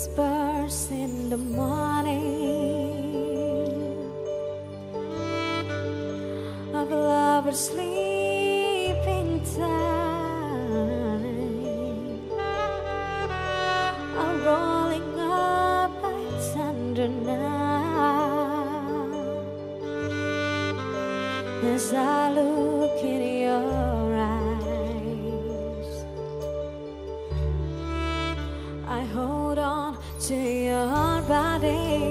whispers in the morning of lovers sleeping time are rolling up by tender night. As I look in your eyes, I hold on to your body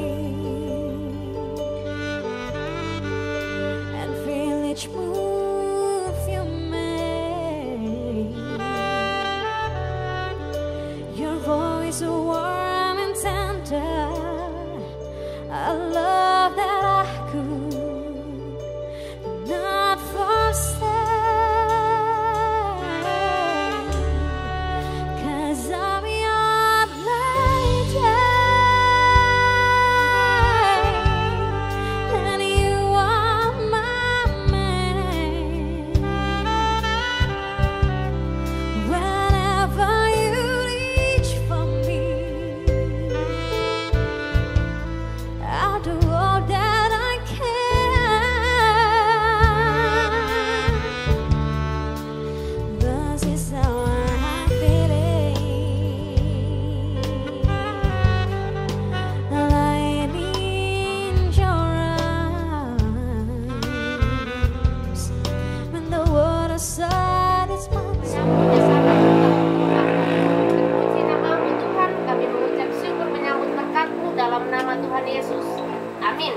and feel each move you make. Your voice so warm and tender, a love that I could not forsake. 'Cause I'm your lady and you are my man. Whenever you reach for me, I'll do all that I can. This is how I'm feeling, lying in your arms when the water side is my Puji namamu Tuhan, kami mengucap syukur menyambut berkat-Mu dalam nama Tuhan Yesus. Amin.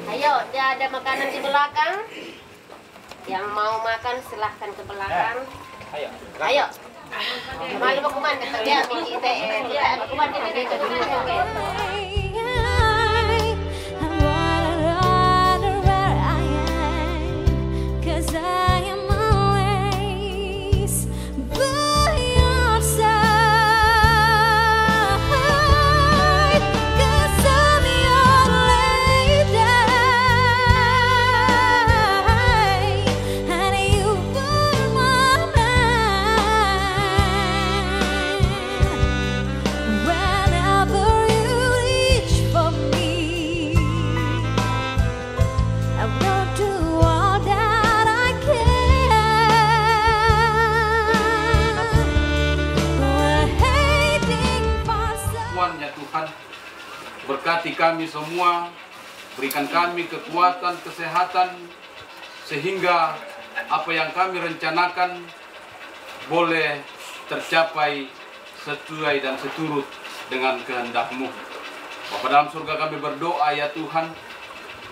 Ayo, ada makanan di belakang. Yang mau makan silahkan ke belakang. Ayo. Malu bakuman kata dia miki teh. Dia bakuman dia ke belakang. Ya Tuhan, berkati kami semua, berikan kami kekuatan, kesehatan, sehingga apa yang kami rencanakan boleh tercapai sesuai dan seturut dengan kehendak-Mu. Bapa dalam surga, kami berdoa ya Tuhan,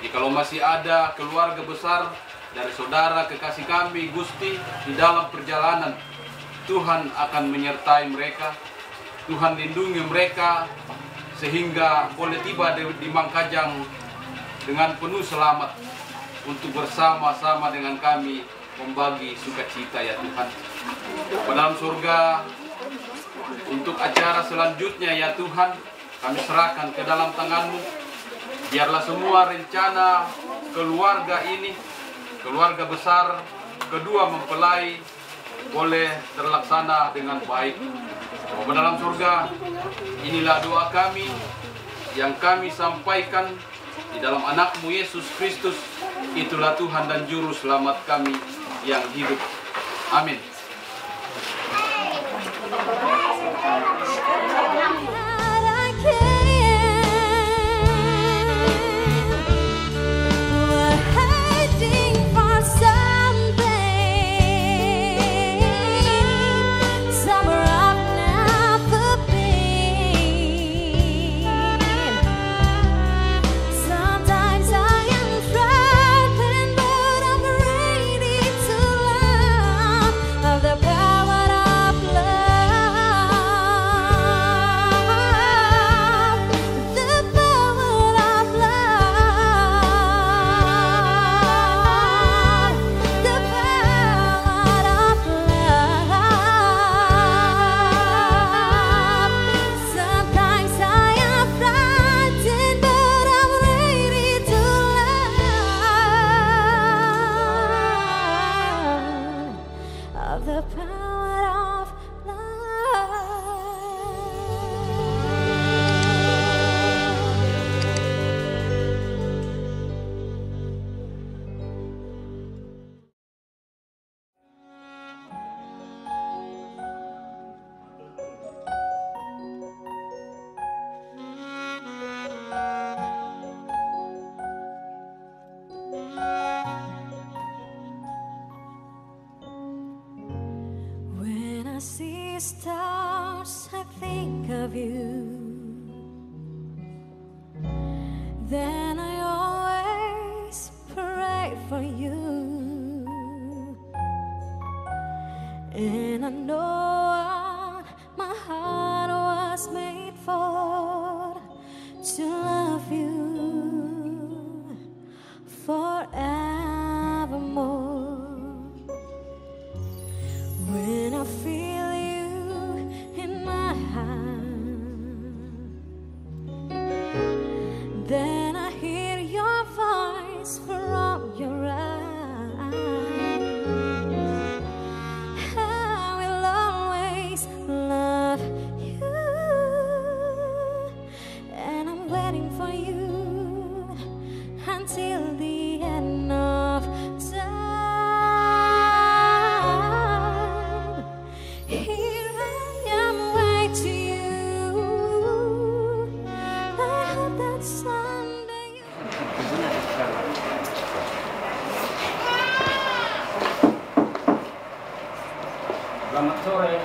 jikalau masih ada keluarga besar dari saudara kekasih kami Gusti di dalam perjalanan, Tuhan akan menyertai mereka. Tuhan lindungi mereka sehingga boleh tiba di Mangkajang dengan penuh selamat untuk bersama-sama dengan kami membagi sukacita ya Tuhan. Dalam surga, untuk acara selanjutnya ya Tuhan, kami serahkan ke dalam tangan-Mu. Biarlah semua rencana keluarga ini, keluarga besar, kedua mempelai, boleh terlaksana dengan baik. Bapa dalam surga, inilah doa kami yang kami sampaikan di dalam anak-Mu Yesus Kristus. Itulah Tuhan dan Juru Selamat kami yang hidup. Amin. stars, I think of you. Then I always pray for you. And I know what my heart was made for, to love you forevermore. When I feel you in my hand, then I hear your voice from your eyes. I will always love you, and I'm waiting for you until the end of time. Here I am, waiting to you. I hope that someday you... Selamat sore,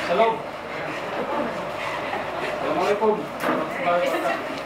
Shalom. Assalamualaikum warahmatullahi wabarakatuh.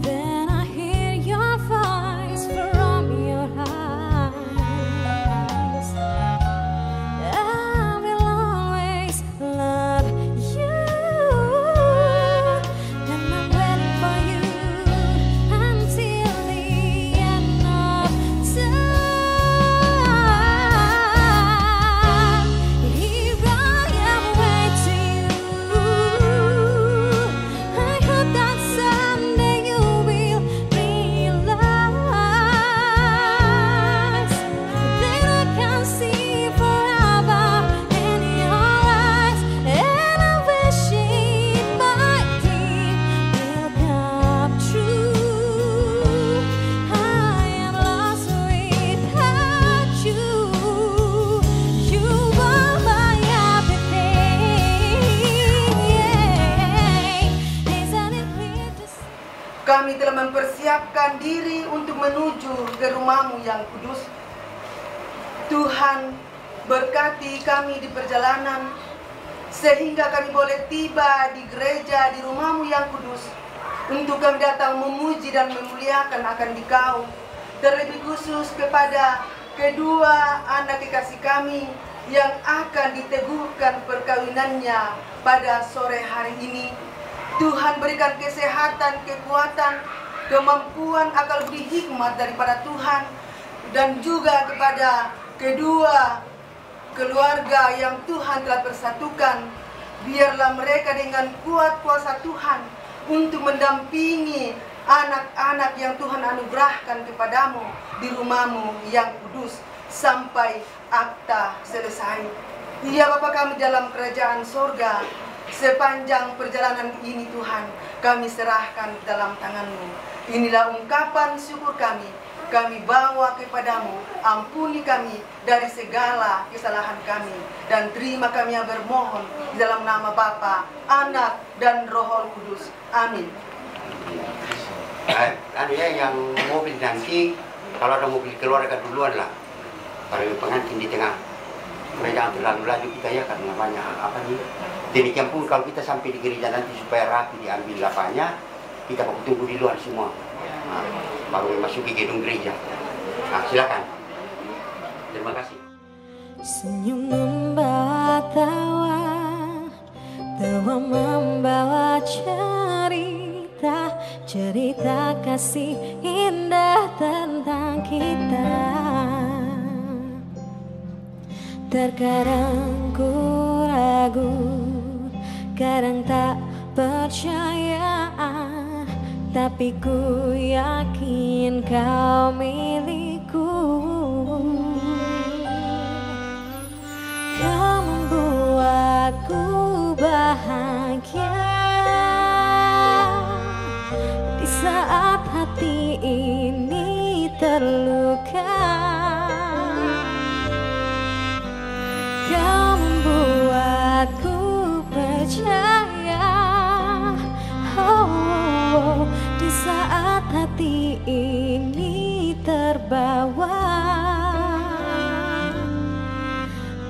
Then I hear your voice from your eyes. I will always love you, and I'm waiting for you until the end of time. Here I am, waiting to you. I hope that someday you will realize that I can see forever in your eyes, and I wish it might will come true. I am lost without you. You are my everything. Isn't it clear to see? Kami telah mempersiapkan diri untuk menuju ke rumah-Mu yang kudus. Tuhan, berkati kami di perjalanan, sehingga kami boleh tiba di gereja di rumah-Mu yang kudus, untuk kami datang memuji dan memuliakan akan Dikau. Terlebih khusus kepada kedua anak kekasih kami yang akan diteguhkan perkawinannya pada sore hari ini. Tuhan, berikan kesehatan, kekuatan, kemampuan, akal budi hikmat daripada Tuhan, dan juga kepada kedua keluarga yang Tuhan telah persatukan. Biarlah mereka dengan kuat kuasa Tuhan untuk mendampingi anak-anak yang Tuhan anugerahkan kepadamu di rumah-Mu yang kudus sampai akta selesai. Ya Bapa kami dalam kerajaan sorga, sepanjang perjalanan ini Tuhan, kami serahkan dalam tangan-Mu. Inilah ungkapan syukur kami bawa kepadamu. Ampuni kami dari segala kesalahan kami, dan terima kami yang bermohon di dalam nama Bapa, Anak, dan Roh Kudus. Amin. Anu ya, yang mobil nanti, kalau ada mobil keluarga duluan lah, kalau pengantin di tengah. Supaya jangan terlalu laju kita ya, karena banyak apa nih. Demikian pun kalau kita sampai di gereja nanti supaya rapi diambil apanya, kita mau tunggu di luar semua. Nah, baru memasuki gedung gereja. Nah, silakan. Terima kasih. Senyum membawa tawa, tawa membawa cerita, cerita kasih indah tentang kita. Terkadang ku ragu, kadang tak percaya, tapi ku yakin kau milikku. Kau membuatku bahagia,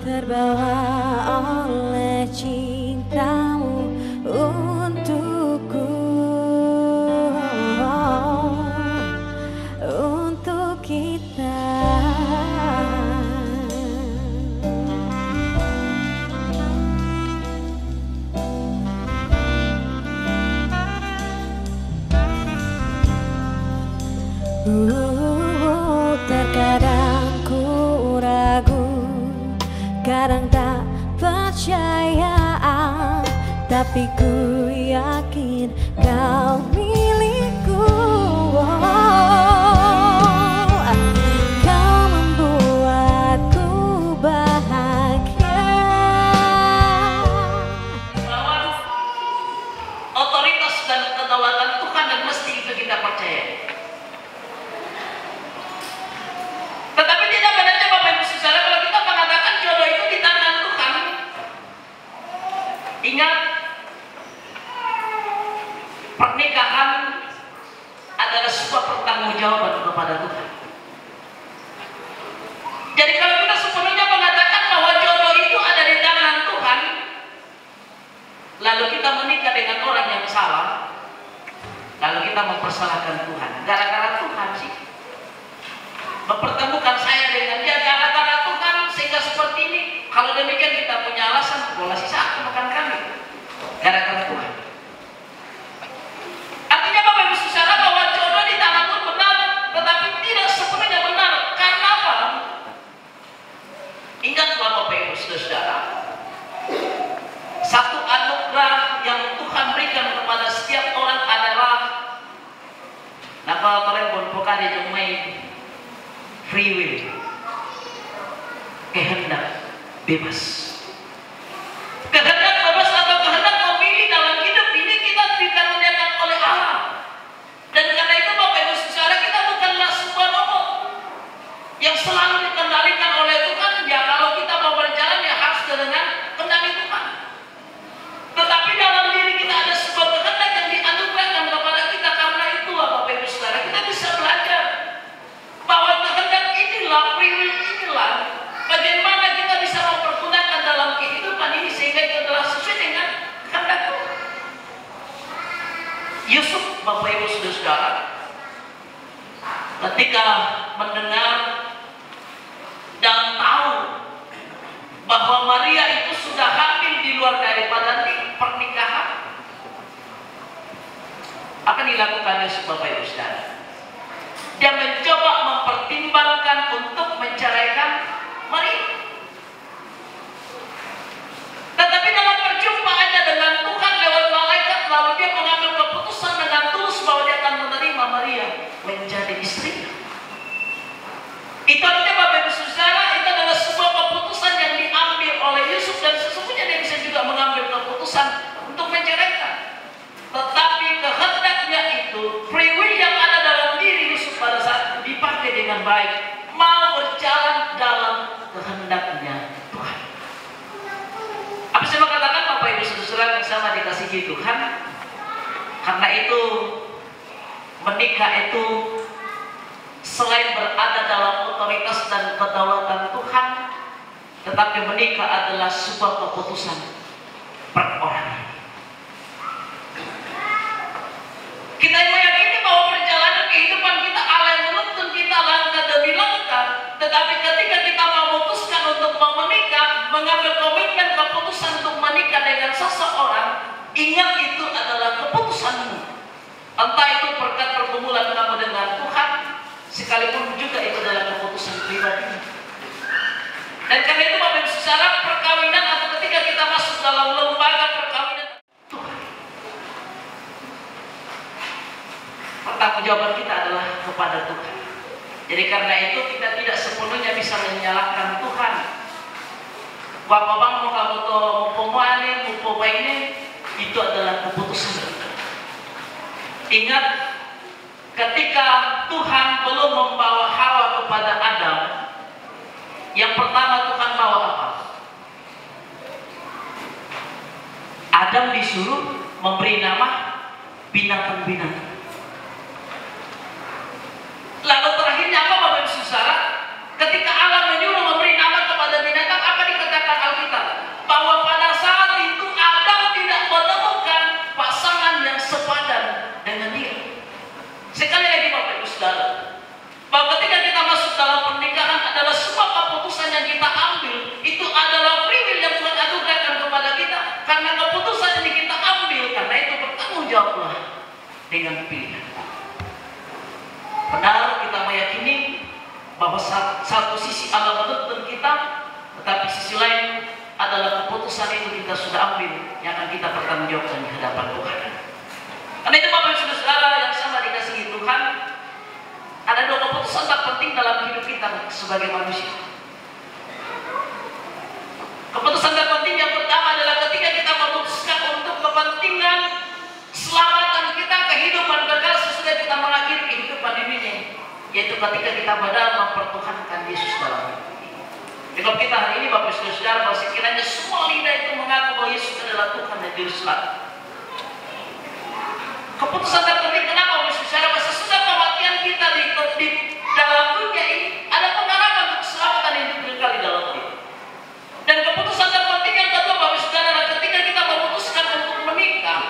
terbawa oleh cintamu untukku, untuk kita. Terkadang ku ragu, kadang tak percaya, tapi ku yakin kau milikku. Kau membuatku bahagia. Otoritas dan kedaulatan Tuhan, dan mesti itu kita percaya. Tetapi tidak bedanya Bapak Ibu Saudara kalau kita mengatakan jodoh itu di tangan Tuhan. Ingat, pernikahan adalah sebuah pertanggungjawaban kepada Tuhan. Jadi kalau kita sepenuhnya mengatakan bahwa jodoh itu ada di tangan Tuhan, lalu kita menikah dengan orang yang salah, lalu kita mempersalahkan Tuhan. Gara-gara Tuhan sih, mempertemukan saya dengan dia gara-gara Tuhan sehingga seperti ini. Kalau demikian kita punya alasan, bola sisa makan kami gara-gara Tuhan. Artinya Bapak Ibu Saudara bahwa jodoh di tangan Tuhan benar, tetapi tidak sepenuhnya benar. Karena apa? Ingatlah Bapak Ibu Saudara, satu anugerah yang Tuhan berikan kepada setiap orang adalah napa kalian bukan dijumai free will, kehendak bebas. Kehendak bebas atau kehendak memilih dalam hidup ini kita dikaruniakan oleh Allah. Dan karena itu Bapak Ibu Saudara, kita bukanlah sebuah robot yang selalu dikendalikan oleh Tuhan. Ya kalau kita mau berjalan ya harus dengan kendali Tuhan. Tetapi dalam diri kita ada sebuah kehendak yang dianugerahkan kepada kita. Karena itulah Bapak Ibu Saudara, kita bisa belajar bahwa kehendak inilah, free will inilah, bagaimana kita bisa mempergunakan dalam kehidupan ini sehingga itu adalah sesuai dengan kehendak Tuhan. Yusuf, Bapak Ibu Saudara, ketika mendengar dan tahu bahwa Maria itu sudah hamil di luar daripada pernikahan, akan dilakukan Yusuf, Bapak Ibu Saudara. Dia mencoba mempertimbangkan untuk menceraikan Maria. Tetapi dalam perjumpaannya dengan Tuhan lewat malaikat, lalu dia mengambil keputusan dengan tulus bahwa dia akan menerima Maria menjadi istrinya. Itu artinya Bapak Ibu Saudara, itu adalah sebuah keputusan yang diambil oleh Yusuf, dan sesungguhnya dia bisa juga mengambil keputusan untuk menceraikan. Tetapi kehendaknya itu, free will yang ada dalam diri Yusuf pada saat itu dipakai dengan baik, mau berjalan dalam kehendaknya Tuhan. Apa saya mau katakan Bapak Ibu Saudara yang sama dikasihi Tuhan? Karena itu menikah itu selain berada dalam otoritas dan kedaulatan Tuhan, tetapi menikah adalah sebuah keputusan perorangan. Kita meyakini bahwa perjalanan kehidupan kita Allah yang menuntun kita langkah demi langkah. Tetapi ketika kita memutuskan untuk menikah, mengambil komitmen keputusan untuk menikah dengan seseorang, ingat itu adalah keputusanmu. Entah itu berkat pergumulan kamu dengan Tuhan, sekalipun juga itu adalah keputusan pribadi. Dan karena itu Bapak Ibu Saudara, perkawinan atau ketika kita masuk dalam lembaga perkawinan, pertanggungjawaban kita adalah kepada Tuhan. Jadi karena itu kita tidak sepenuhnya bisa menyalahkan Tuhan. Bapak bang mau kamu tuh pemain, mau ini, itu adalah keputusan kita. Ingat, ketika Tuhan belum membawa Hawa kepada Adam, yang pertama Tuhan bawa apa? Adam disuruh memberi nama binatang-binatang. Lalu terakhirnya apa Bapak Ibu dengan pilihan. Benar kita meyakini bahwa satu sisi Allah menuntun kita, tetapi sisi lain adalah keputusan itu kita sudah ambil yang akan kita pertanggungjawabkan di hadapan Tuhan. Karena itu Bapak Ibu Saudara yang sama dikasihi Tuhan, ada dua keputusan terpenting dalam hidup kita sebagai manusia. Keputusan terpenting yang pertama adalah ketika kita memutuskan untuk kepentingan keselamatan kita, kehidupan kekal sesudah kita mengakhiri kehidupan ini, yaitu ketika kita benar mempertuhankan Yesus dalam hidup. Kalau kita hari ini Bapak Ibu Saudara, bahwa sekiranya semua lidah itu mengaku bahwa Yesus adalah Tuhan dan Juru Selamat. Keputusan terpenting kenapa Bapak Ibu Saudara? Bahwa sesudah kematian kita di dalam dunia ini ada pengharapan untuk keselamatan yang kekal di dalam hidup. Dan keputusan terpenting yang kedua Bapak Ibu Saudara, ketika kita memutuskan untuk menikah,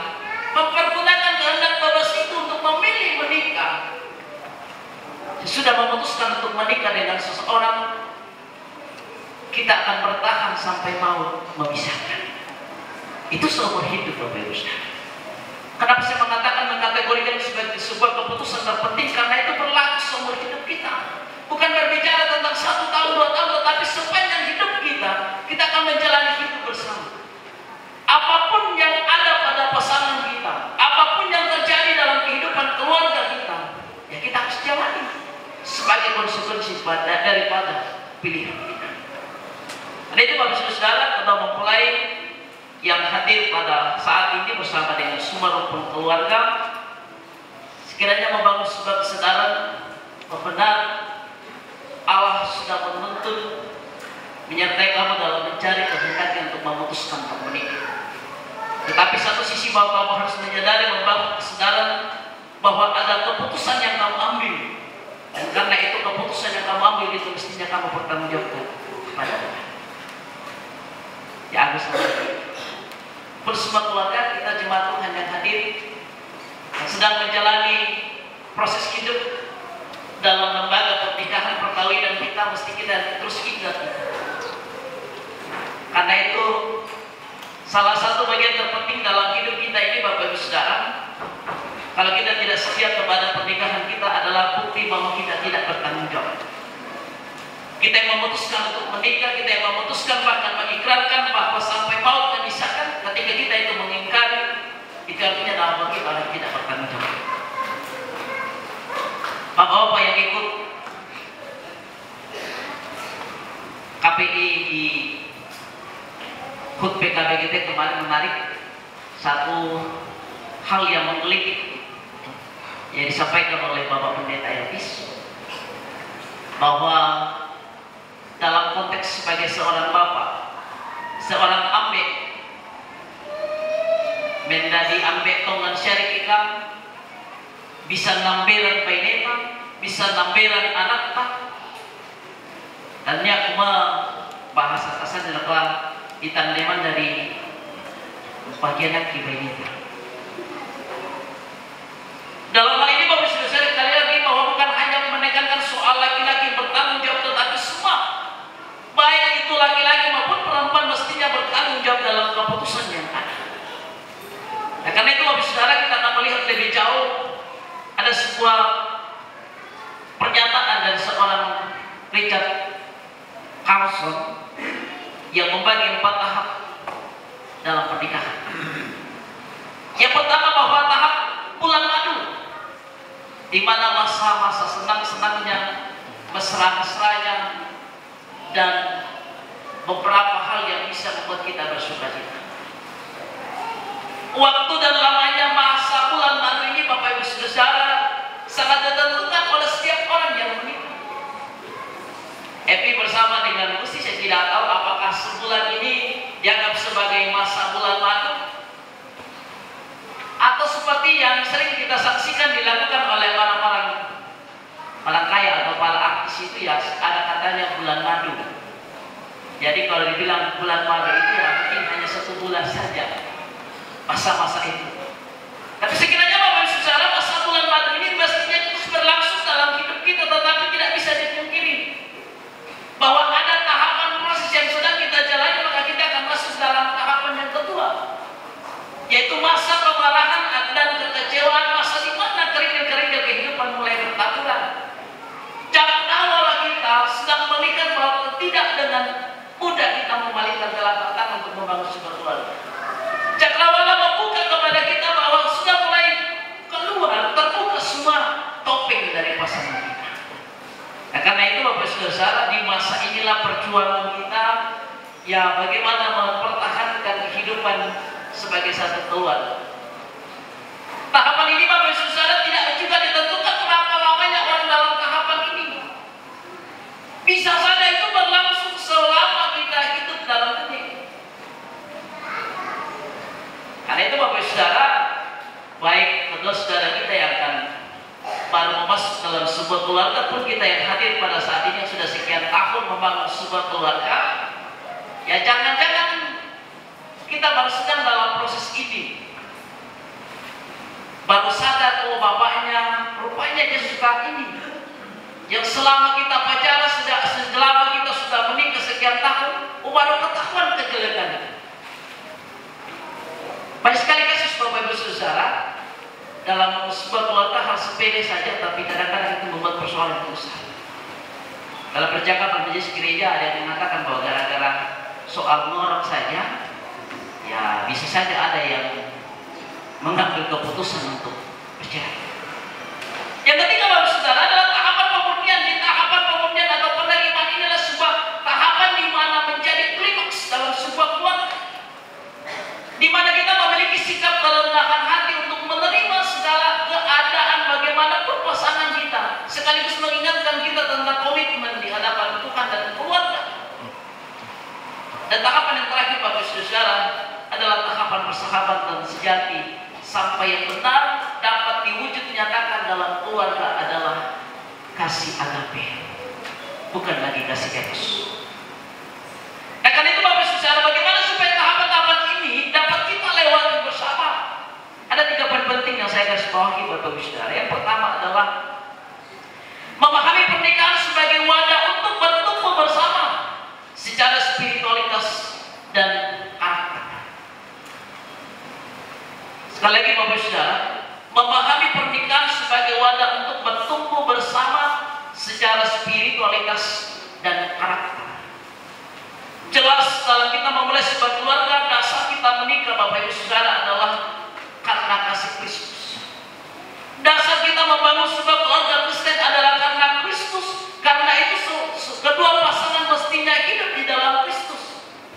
mempergunakan kehendak bebas itu untuk memilih menikah. Sudah memutuskan untuk menikah dengan seseorang, kita akan bertahan sampai maut memisahkan. Itu seumur hidup Bapak Ibu Saudara. Kenapa saya mengkategorikan sebagai sebuah keputusan terpenting? Karena itu berlaku seumur hidup kita. Bukan berbicara tentang 1 tahun, 2 tahun, tetapi sepanjang hidup kita akan menjalani hidup bersama. Apapun yang ada pada pasangan kita, apapun yang terjadi dalam kehidupan keluarga kita, ya kita harus jalani sebagai konsekuensi daripada pilihan kita. Dan itu Bapak Ibu Saudara, kita mempelai yang hadir pada saat ini bersama dengan semua rukun keluarga, sekiranya membangun sebuah kesadaran bahwa benar Allah sudah menuntun menyertai kamu dalam mencari kehendaknya untuk memutuskan untuk menikah. Tetapi satu sisi bahwa kamu harus menyadari, membangun kesadaran bahwa ada keputusan yang kamu ambil, dan karena itu keputusan yang kamu ambil itu mestinya kamu bertanggungjawabkan kepada Tuhan. Ya Agus, bersama keluarga kita jemaat Tuhan yang hadir yang sedang menjalani proses hidup dalam lembaga pernikahan perkawinan kita, mesti kita terus ingat. Karena itu salah satu bagian terpenting dalam hidup kita ini Bapak Ibu Saudara, kalau kita tidak setia kepada pernikahan kita adalah bukti bahwa kita tidak bertanggung jawab. Kita yang memutuskan untuk menikah, kita yang memutuskan bahkan mengikrarkan bahwa sampai maut memisahkan, ketika kita itu mengingkari, itu artinya bahwa kita tidak bertanggung jawab. Bapak-bapak yang ikut KPI di HUT PKBGT kemarin menarik satu hal yang menggelitik yang disampaikan oleh Bapak Pendeta Elvis, bahwa dalam konteks sebagai seorang bapak, seorang ambek mendadi ambek tongan syari ikam bisa namberan paineta, bisa namberan anak tak, dan nya kuma bahasa kasar adalah ditandeman dari bagian laki paineta. Dalam hal ini Bapak Ibu Saudara, sekali lagi bahwa bukan hanya menekankan soal laki-laki bertanggung jawab, tetapi semua, baik itu laki-laki maupun perempuan, mestinya bertanggung jawab dalam keputusan yang ada. Nah, karena itu Bapak Ibu Saudara, kita akan melihat lebih jauh. Ada sebuah pernyataan dari seorang Richard Carlson yang membagi 4 tahap dalam pernikahan. Yang pertama bahwa tahap bulan madu, di mana masa-masa senang-senangnya, mesra-mesranya, dan beberapa hal yang bisa membuat kita bersukacita. Waktu dan lamanya masa bulan madu ini Bapak Ibu Saudara sangat ditentukan oleh setiap orang yang menikah. Epi bersama dengan Gusti, saya tidak tahu apakah sebulan ini dianggap sebagai masa bulan madu, atau seperti yang sering kita saksikan dilakukan oleh orang-orang kaya atau para artis itu, ya ada katanya bulan madu. Jadi kalau dibilang bulan madu itu ya mungkin hanya 1 bulan saja masa-masa itu. Tapi sekiranya Bapak Ibu Saudara, masa bulan madu ini mestinya terus berlangsung dalam hidup kita, tetapi tidak bisa dipungkiri bahwa ada tahapan proses yang sedang kita jalani, maka kita akan masuk dalam tahapan yang kedua, yaitu masa kemarahan dan kekecewaan, masa di telapak tangan untuk membangun sebuah keluarga. Cakrawala membuka kepada kita bahwa sudah mulai keluar, terbuka semua topeng dari pasangan kita. Nah, karena itu Bapak Saudara, di masa inilah perjuangan kita, ya bagaimana mempertahankan kehidupan sebagai satu keluarga. Tahapan ini Bapak Saudara tidak juga ditentukan berapa lamanya orang dalam tahapan ini. Bisa saja itu berlangsung selama kita hidup dalam dunia. Karena itu Bapak Saudara, baik kedua saudara kita yang akan baru masuk dalam sebuah keluarga pun kita yang hadir pada saat ini yang sudah sekian tahun membangun sebuah keluarga, ya jangan-jangan kita baru sedang dalam proses ini, baru sadar oh bapaknya rupanya dia suka ini, yang selama kita pacaran selama kita sudah menikah sekian tahun, oh baru ketahuan kejelekannya. Banyak sekali kasus Bapak Ibu Saudara, dalam sebuah keluarga hal sepele saja, tapi kadang-kadang itu membuat persoalan yang besar. Dalam percakapan majelis gereja ada yang mengatakan bahwa gara-gara soal ngorok saja, ya bisa saja ada yang mengambil keputusan untuk bercerai. Yang ketiga Bapak Saudara adalah tahapan pemurnian. Di tahapan pemurnian atau penerimaan inilah sebuah tahapan di mana menjadi klimaks dalam sebuah keluarga, di mana kita memiliki sikap kerendahan hati untuk menerima segala keadaan bagaimanapun pasangan kita, sekaligus mengingatkan kita tentang komitmen di hadapan Tuhan dan keluarga. Dan tahapan yang terakhir Bapak Saudara adalah tahapan persahabatan sejati sampai yang benar dapat diwujud nyatakan dalam keluarga adalah kasih agape, bukan lagi kasih eros. Nah, karena itu Bapak Saudara, bagaimana supaya tahapan-tahapan ini dapat kita lewati bersama? Ada 3 poin penting yang saya garis bawahi Bapak Saudara. Yang pertama adalah memahami pernikahan sebagai wadah untuk bertumbuh bersama secara spiritualitas dan karakter. Sekali lagi Bapak Saudara, memahami pernikahan sebagai wadah untuk bertumbuh bersama secara spiritualitas dan karakter. Jelas dalam kita memulai sebuah keluarga, dasar kita menikah Bapak Ibu Saudara adalah karena kasih Kristus. Dasar kita membangun sebuah keluarga Kristen adalah karena Kristus. Karena itu kedua pasangan mestinya hidup di dalam Kristus.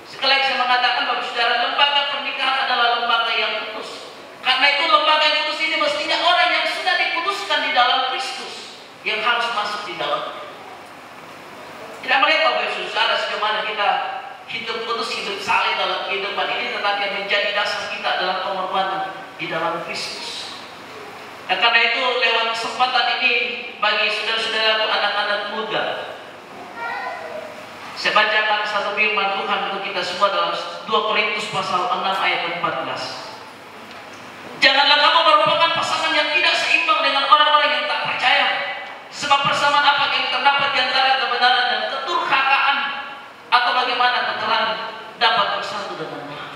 Sekali lagi saya mengatakan Bapak Saudara, lembaga pernikahan adalah lembaga yang kudus. Karena itu lembaga yang kudus ini mestinya orang yang sudah dikuduskan di dalam Kristus yang harus masuk di dalam. Tidak melihat Bapak Ibu Saudara bagaimana kita hidup kudus, hidup saleh dalam kehidupan ini, tetapi yang menjadi dasar kita adalah pengorbanan di dalam Kristus. Dan karena itu lewat kesempatan ini bagi saudara-saudaraku anak-anak muda, saya bacakan satu firman Tuhan untuk kita semua dalam 2 Korintus pasal 6 ayat 14. Janganlah kamu merupakan pasangan yang tidak seimbang dengan orang-orang yang tak percaya, sebab persamaan apa yang terdapat di antara kebenaran dan keturhakaan, atau bagaimana keterangan dapat bersatu dengan Allah.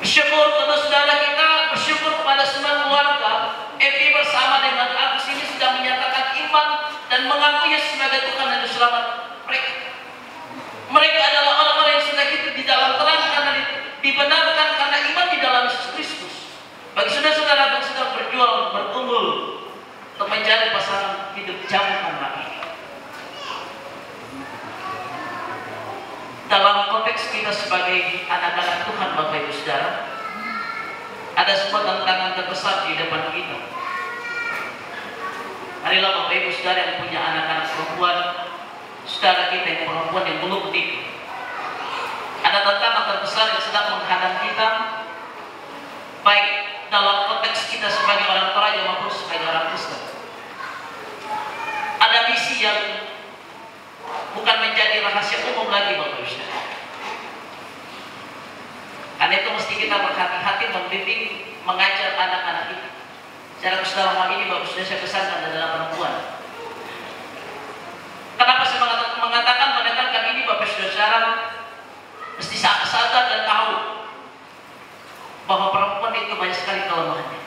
Bersyukur kepada saudara kita, bersyukur kepada semua keluarga. Epi bersama dengan Agus ini sudah menyatakan iman dan mengakuinya sebagai Tuhan dan Selamat mereka adalah orang-orang yang sudah hidup di dalam terang karena dibenarkan karena iman di dalam Yesus Kristus. Bagi saudara-saudara yang sedang berjuang bertumbuh untuk mencari pasangan hidup, jamukan lagi. Dalam konteks kita sebagai anak-anak Tuhan Bapak Ibu Saudara, ada sebuah tantangan terbesar di depan kita. Marilah Bapak Ibu Saudara yang punya anak-anak perempuan, saudara kita yang perempuan yang belum menikah, ada tantangan terbesar yang sedang menghadang kita, baik dalam konteks kita sebagai orang Toraja maupun sebagai orang Kristen. Ada misi yang bukan menjadi rahasia umum lagi Bapak Ibu Saudara. Karena itu mesti kita berhati-hati membimbing, mengajar anak-anak kita. Secara khusus dalam hal ini Bapak Saudara saya pesankan adalah perempuan. Kenapa saya mengatakan menekankan ini Bapak Saudara? Mesti sadar dan tahu bahwa perempuan itu banyak sekali kelemahannya.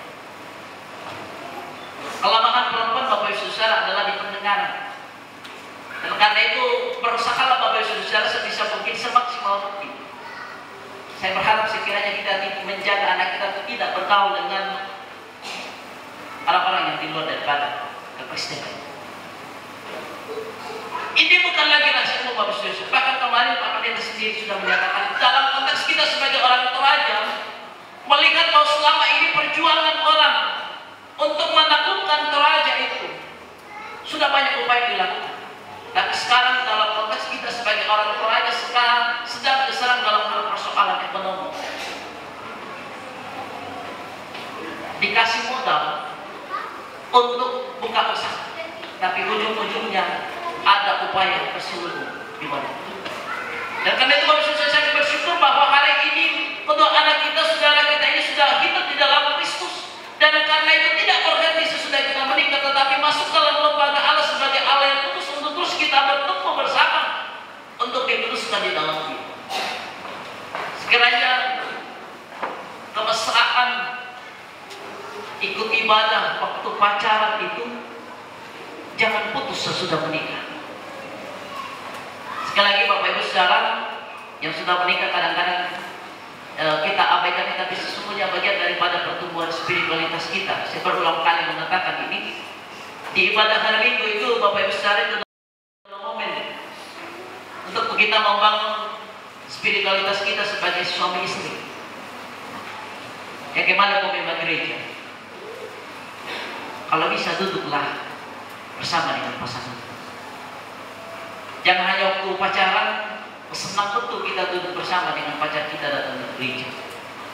Kelemahan perempuan Bapak Ibu Saudara adalah di pendengaran. Dan karena itu berusahalah Bapak Ibu Saudara sebisa mungkin, semaksimal mungkin. Saya berharap sekiranya kita menjaga anak kita tidak bergaul dengan orang-orang yang di luar daripada kekristenan. Ini bukan lagi rahasia umum, Bapak Saudara. Bahkan kemarin Pak Pendeta sendiri sudah menyatakan dalam konteks kita sebagai orang Toraja melihat bahwa selama ini perjuangan orang untuk menaklukkan Toraja itu sudah banyak upaya dilakukan. Tapi sekarang dalam konteks kita sebagai orang Toraja sekarang sedang diserang dalam hal persoalan ekonomi. Dikasih modal untuk buka usaha, tapi ujung-ujungnya ada upaya terselubung di mana. Dan karena itu Bapak Saudara, saya bersyukur bahwa hari ini kedua anak kita, saudara kita ini sudah hidup di dalam Kristus. Dan karena itu tidak berhenti sesudah kita menikah, tetapi masuk dalam lembaga Allah sebagai Allah yang kudus untuk terus kita bertumbuh bersama untuk dikuduskan di dalam dia. Sekiranya kemesraan ikut ibadah waktu pacaran itu jangan putus sesudah menikah. Sekali lagi Bapak Ibu Saudara yang sudah menikah, kadang-kadang kita abaikan, tapi sesungguhnya bagian daripada pertumbuhan spiritualitas kita. Saya berulang kali mengatakan ini di ibadah hari Minggu itu, Bapak Ibu Saudara, itu adalah momen untuk kita membangun spiritualitas kita sebagai suami istri. Ya, kemana pemimpin gereja? Kalau bisa duduklah bersama dengan pasangan. Jangan hanya waktu pacaran, senang betul kita duduk bersama dengan pacar kita datang ke gereja.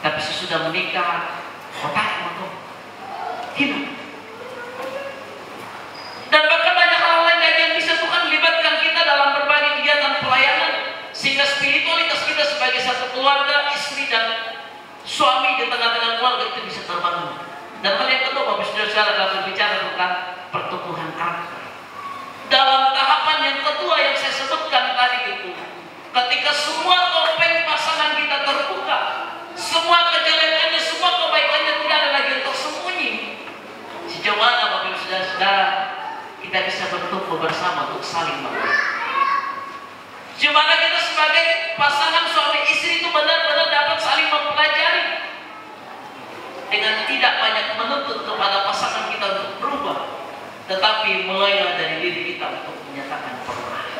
Tapi sesudah menikah, otak itu hilang. Dan bahkan banyak hal lain yang bisa Tuhan libatkan kita dalam berbagai kegiatan pelayanan, sehingga spiritualitas kita sebagai satu keluarga, istri dan suami di tengah-tengah keluarga itu bisa terbangun. Dan hal yang kedua, Bapak Saudara, dalam berbicara tentang pertumbuhan karakter. Dalam tahapan yang kedua yang saya sebutkan tadi itu, ketika semua topeng pasangan kita terbuka, semua kejelekannya, semua kebaikannya tidak ada lagi yang tersembunyi, sejauh mana Bapak Ibu Saudara kita bisa bertumbuh bersama untuk saling mengerti. Sejauh mana kita sebagai pasangan suami istri itu benar-benar dapat saling mempelajari dengan tidak banyak menuntut kepada pasangan kita untuk berubah, tetapi mulailah dari diri kita untuk menyatakan perubahan.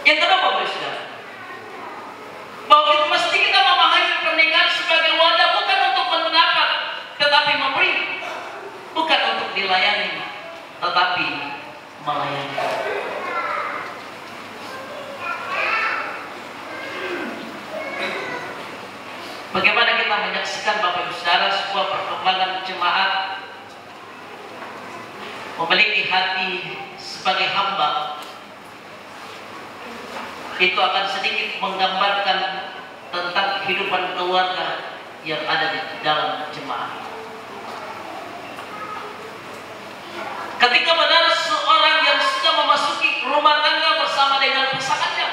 Yang kedua, Bapak Saudara, bahwa kita mesti kita memahami pernikahan sebagai wadah bukan untuk mendapat, tetapi memberi, bukan untuk dilayani, tetapi melayani. Bagaimana kita menyaksikan Bapak Ibu Saudara sebuah perkembangan jemaat memiliki hati sebagai hamba, itu akan sedikit menggambarkan tentang kehidupan keluarga yang ada di dalam jemaat. Ketika benar seorang yang sudah memasuki rumah tangga bersama dengan pasangannya,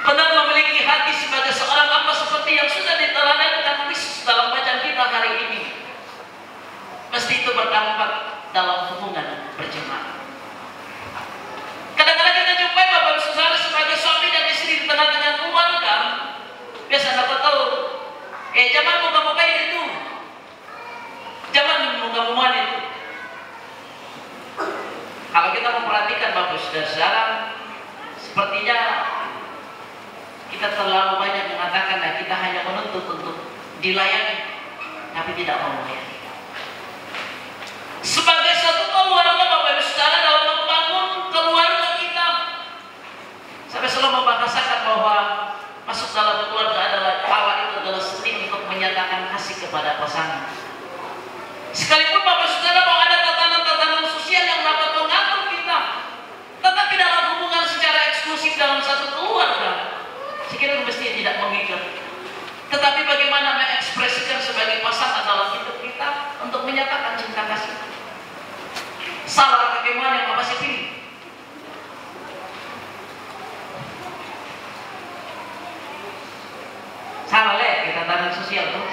benar memiliki hati sebagai seorang hamba seperti yang sudah diteladankan Kristus dalam bacaan kita hari ini, mesti itu berdampak dalam hubungan berjemaat. Kadang-kadang kita jumpai Bapak Ibu Saudara sebagai suami dan istri di tengah-tengah keluarga, biasa dapat tahu, zaman muka-muka itu, zaman muka-muka itu. Kalau kita memperhatikan Bapak Ibu Saudara, sepertinya kita terlalu banyak mengatakan nah, kita hanya menuntut untuk dilayani, tapi tidak mau melayani. Sebagai satu keluarga Bapak Ibu Saudara dalam membangun keluarga kita, sampai selalu membahasakan bahwa masuk dalam keluarga adalah Allah itu adalah seni untuk menyatakan kasih kepada pasangan. Sekalipun Bapak Saudara bahwa ada tatanan-tatanan sosial yang dapat mengatur kita, tetapi dalam hubungan secara eksklusif dalam satu keluarga, saya kira mestinya tidak mengikat. Tetapi bagaimana mengekspresikan sebagai pasangan dalam hidup kita untuk menyatakan cinta kasih. Salah bagaimana yang Bapak sih pilih? Salah lihat kita tatanan sosial tuh.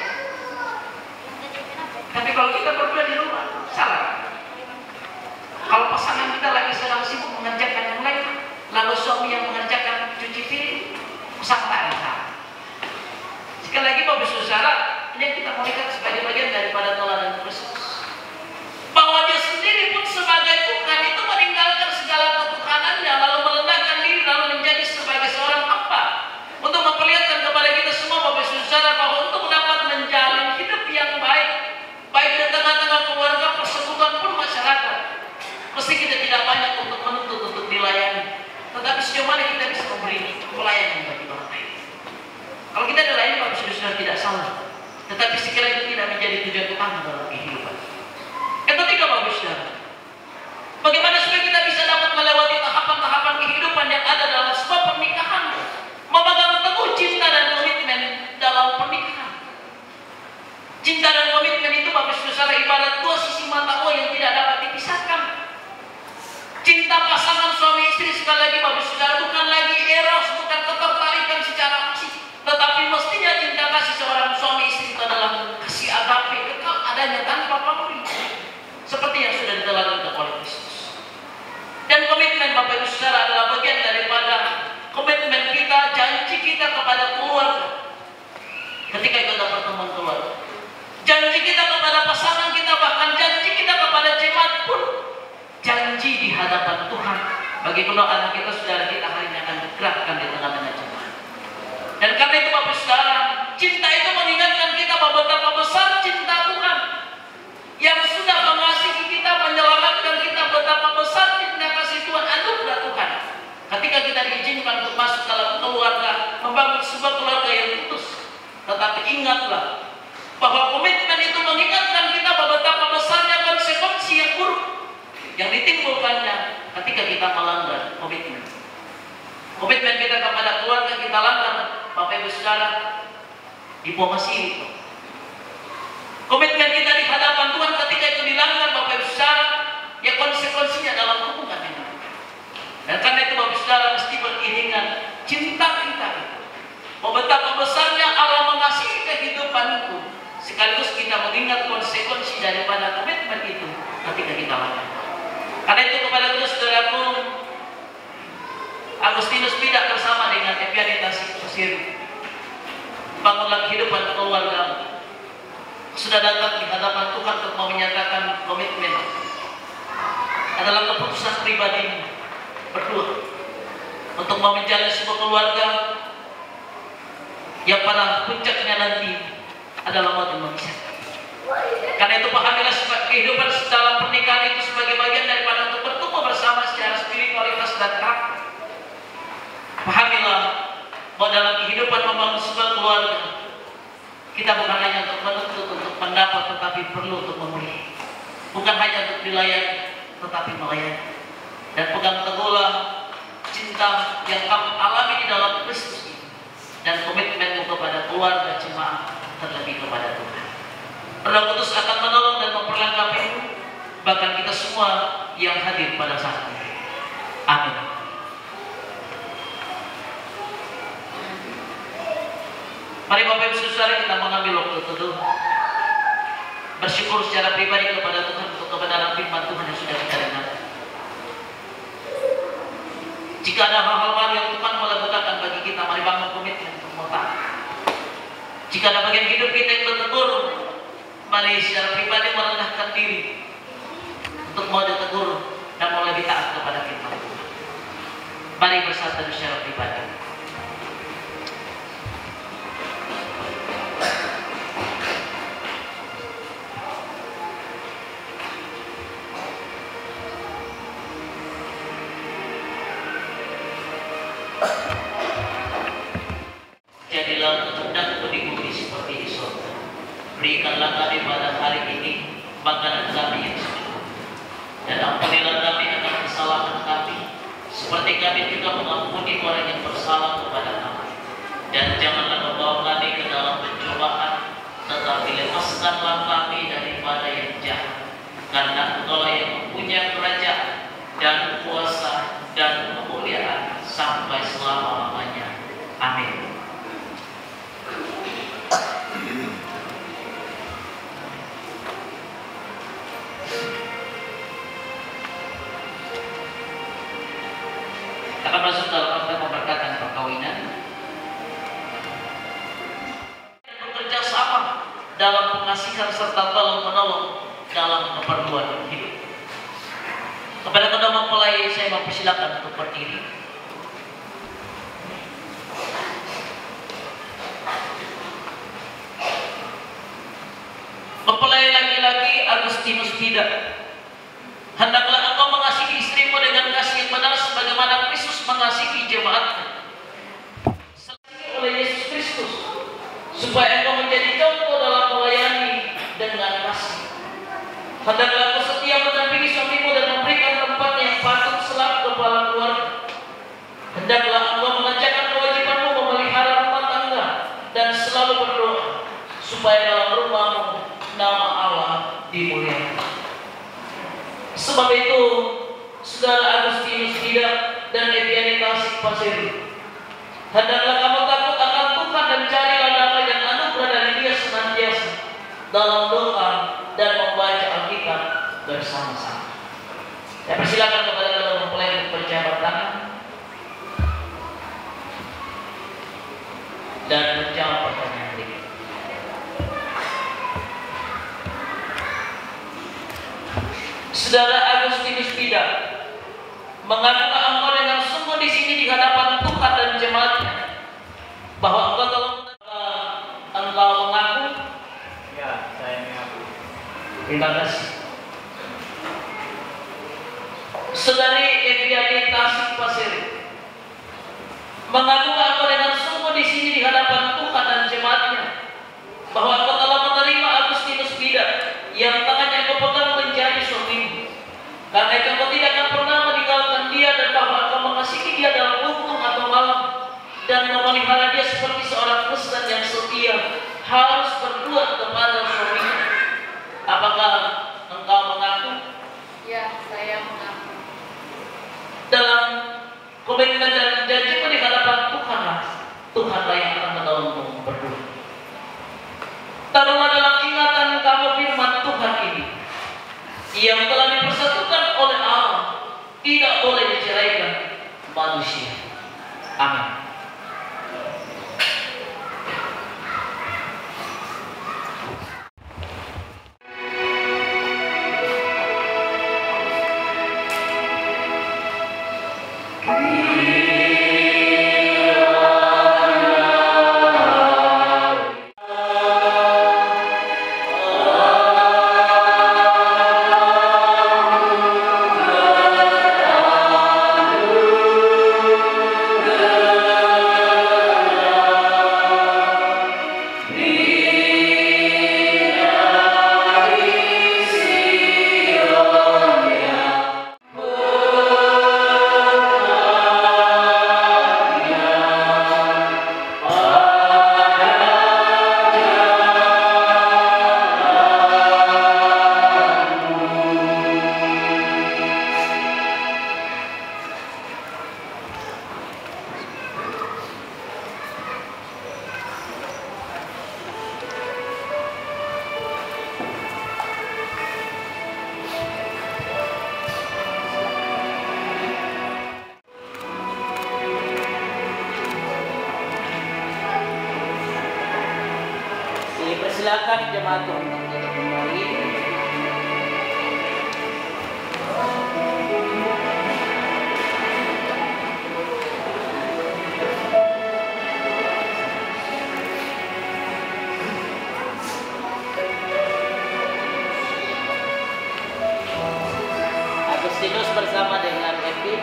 Tapi kalau kita berdua di rumah, salah. Kalau pasangan kita lagi sedang sibuk mengerjakan yang lain, lalu suami yang mengerjakan pelayanan bagi orang lain. Kalau kita melayani Bapak Saudara tidak salah, tetapi sekali itu tidak menjadi tujuan utama dalam kehidupan. Yang ketiga Bapak Saudara, bagaimana supaya kita bisa dapat melewati tahapan-tahapan kehidupan yang ada dalam sebuah pernikahan, memegang teguh cinta dan komitmen dalam pernikahan. Cinta dan komitmen itu Bapak Saudara ibarat dua sisi mata uang yang tidak dapat dipisahkan. Cinta pasangan suami istri sekali lagi Bapak Saudara bukan lagi eros, bukan ketertarikan secara fisik, tetapi mestinya cinta kasih seorang suami istri itu adalah kasih agape kekal adanya tanpa pamrih, seperti yang sudah diteladankan oleh Kristus. Dan komitmen Bapak Ibu Saudara adalah bagian daripada komitmen kita, janji kita kepada keluarga ketika kita pertemuan keluarga, janji kita kepada pasangan kita, bahkan janji kita kepada jemaat pun, janji di hadapan Tuhan bagi kedua anak kita, saudara kita hari ini akan digerakkan di tengah-tengah jemaat. Dan karena itu Bapak Saudara, cinta itu mengingatkan kita bahwa betapa besar cinta Tuhan yang sudah mengasihi kita, menyelamatkan kita, betapa besar cinta kasih Tuhan, anugerah Tuhan ketika kita diizinkan untuk masuk dalam keluarga, membangun sebuah keluarga yang utuh. Tetapi ingatlah bahwa komitmen itu mengingatkan kita bahwa betapa besarnya konsekuensi yang buruk yang ditimbulkannya ketika kita melanggar komitmen. Komitmen kita kepada keluarga kita langgar, Bapak Ibu Saudara, diplomasi itu. Komitmen kita di hadapan Tuhan ketika itu dilanggar, Bapak Ibu Saudara, ya konsekuensinya dalam hubungan dengan Tuhan. Dan karena itu Bapak Ibu Saudara mesti beriringan cinta kita itu. Betapa besarnya Allah mengasihi kehidupan itu, sekaligus kita mengingat konsekuensi daripada komitmen itu ketika kita langgar. Karena itu kepada saudaraku Agustinus Pidak bersama dengan Epianita Sosiru, bangunlah kehidupan keluarga, sudah datang di hadapan Tuhan untuk menyatakan komitmen. Adalah keputusan pribadi berdua untuk menjalin sebuah keluarga yang pada puncaknya nanti adalah mati memisahkan. Karena itu pahamilah kehidupan dalam pernikahan itu sebagai bagian daripada untuk bertumbuh bersama secara spiritualitas dan karakter. Pahamilah bahwa dalam kehidupan membangun sebuah keluarga, kita bukan hanya untuk menuntut, untuk mendapat, tetapi perlu untuk memulih. Bukan hanya untuk dilayani, tetapi melayani. Dan pegang teguhlah cinta yang kamu alami di dalam Kristus ini, dan komitmenmu kepada keluarga jemaat, terlebih kepada Tuhan. Roh Kudus akan menolong dan memperlengkapimu, bahkan kita semua yang hadir pada saat ini. Amin. Mari Bapak Ibu Saudara kita mengambil waktu teduh, bersyukur secara pribadi kepada Tuhan untuk kebenaran firman Tuhan yang sudah kita dengar. Jika ada hal-hal baru yang Tuhan melakukan bagi kita, mari bangun komitmen untuk mentaat. Jika ada bagian hidup kita yang bertegur, mari secara pribadi merendahkan diri untuk mau ditegur dan mau lebih taat kepada firman Tuhan. Mari bersatu secara pribadi. Jadilah kehendakmu di bumi seperti di surga. Berikanlah kami pada hari ini makanan kami yang secukup, dan ampunilah kami akan kesalahan kami, seperti kami juga mengampuni orang yang bersalah kepada kami. Dan janganlah membawa kami ke dalam pencobaan, tetapi lepaskanlah kami daripada yang jahat. Karena Engkaulah yang mempunyai kerajaan dan kuasa dan kemuliaan sampai selama-lamanya. Amin. Akan masuk dalam akte pemberkatan perkawinan dan bekerja sama dalam pengasihan serta tolong menolong dalam keperluan hidup. Kepada kedua mempelai saya mempersilakan untuk berdiri. Mempelai laki-laki Agustinus Pidak, hendaklah engkau mengasihi istrimu dengan kasih yang benar sebagaimana Kristus mengasihi jemaatnya, supaya engkau menjadi contoh dalam melayani dengan kasih. Hendaklah engkau setia mendampingi suamimu dan memberikan tempat yang patut selaku kepala keluarga. Hendaklah engkau mengerjakan kewajibanmu memelihara rumah tangga dan selalu berdoa supaya dalam rumahmu nama Allah dimuliakan. Sebab itu, Saudara Agustinus Bidak dan Eviani Tasik Pasir, hendaklah kamu takut akan Tuhan dan carilah damai dan anugerah dari Dia senantiasa dalam doa dan membaca Alkitab bersama-sama. Saya persilakan kepada saudara mempelai untuk berjabat tangan dan menjawab pertanyaan berikut. Saudara Agustinus Bidak, mengakukah engkau dengan sungguh di sini di hadapan Tuhan dan jemaatnya bahwa engkau telah engkau mengaku? Ya, saya mengaku. Terima kasih. Saudari Eviani Tasik Pasir, mengakukah engkau dengan sungguh di sini di hadapan Tuhan dan jemaatnya bahwa engkau telah menerima Agustinus Bidak yang tangannya engkau pegang menjadi suamimu, karena itu engkau tidak akan pernah meninggalkan dia dan bahwa engkau mengasihi dia dalam untung atau malam dan memelihara dia seperti seorang Kristen yang setia harus berbuat kepada suaminya? Apakah engkau mengaku? Ya, saya mengaku. Dalam komitmen dan janjimu di hadapan Tuhanlah yang akan menolongmu berdua. Taruhlah dalam ingatan kamu firman Tuhan ini yang telah dipersatukan oleh Allah, tidak boleh diceraikan manusia. Amin. Silakan jemaat untuk duduk kembali. Agustinus bersama dengan Evi,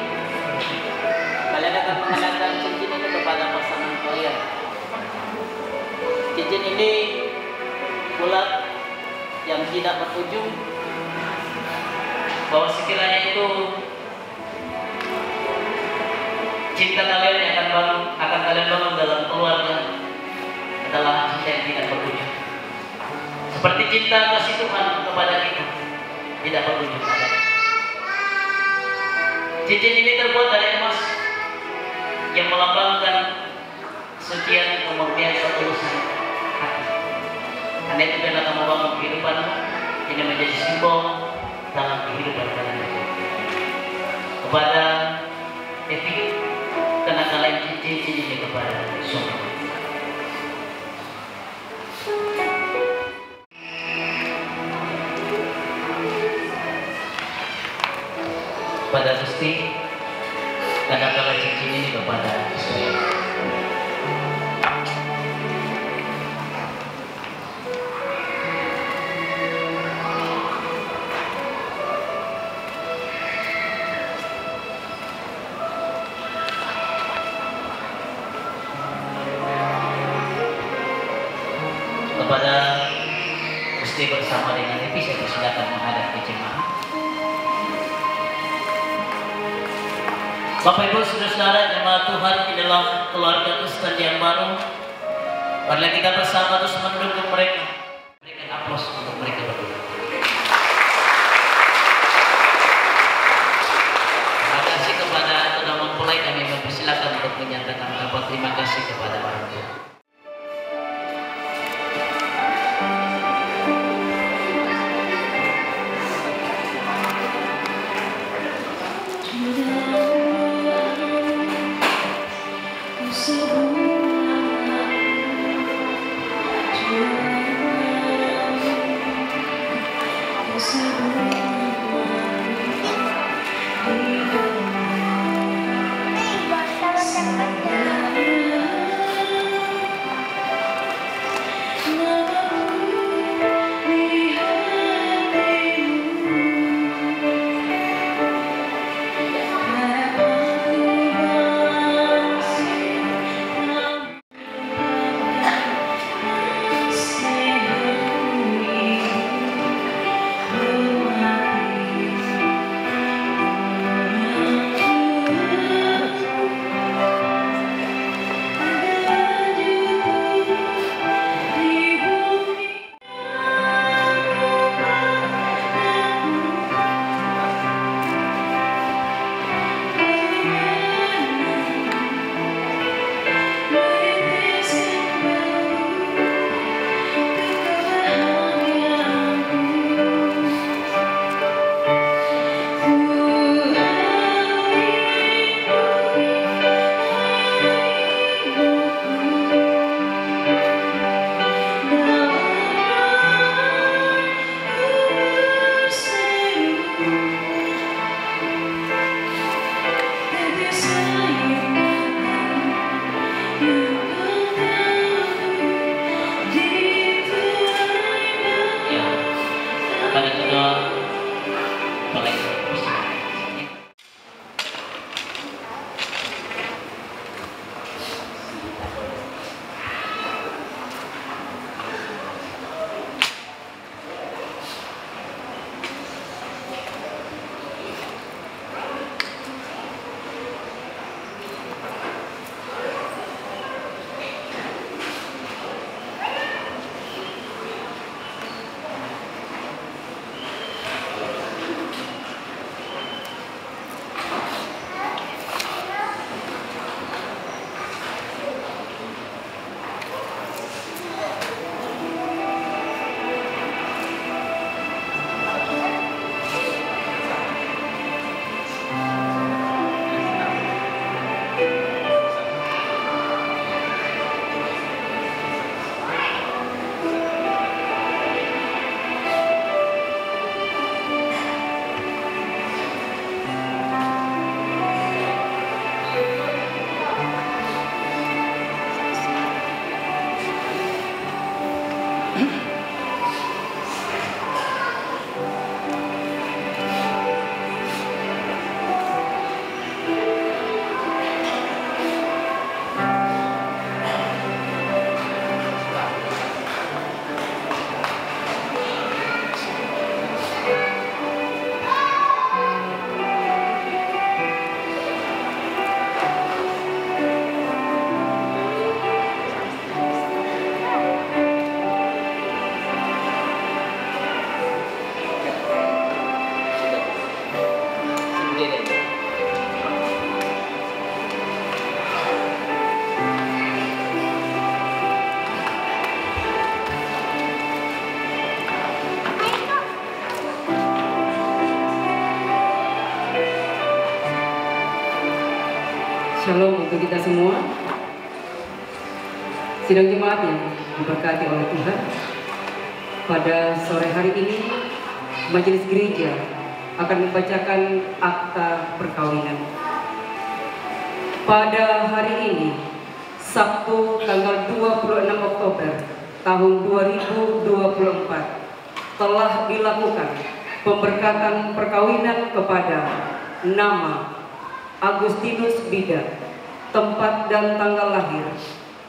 kalian akan mengenakan cincin ini kepada pasangan kalian. Cincin ini bulat yang tidak berujung, bahwa sekiranya itu cinta kalian yang akan kalian bangun dalam keluarga adalah cinta yang tidak berujung, seperti cinta kasih Tuhan kepada kita tidak berujung. Cincin ini terbuat dari emas yang melambangkan sekian kemurnian ketulusan hati. Karena itu bila kamu bangun kehidupanmu, ini menjadi simbol dalam kehidupan kalian. Kepada Evi, karena kalian cincin ini kepada suami. Pada Gusti, karena kalian cincin ini kepada istri. kepada Gusti bersama dengan Epi, saya persilakan menghadap ke jemaah. Bapak Ibu saudara-saudara jemaat Tuhan di dalam keluarga Kristen yang baru, marilah kita bersama terus mendukung mereka. Berikan aplaus untuk mereka berdua. Terima kasih kepada sudah mempelai, kami mempersilakan untuk menyatakan ucapan terima kasih kepada orang tua. Shalom untuk kita semua. Sidang jemaat yang diberkati oleh Tuhan, pada sore hari ini Majelis Gereja akan membacakan akta perkawinan. Pada hari ini, Sabtu tanggal 26 Oktober tahun 2024, telah dilakukan pemberkatan perkawinan kepada nama Agustinus Bida, tempat dan tanggal lahir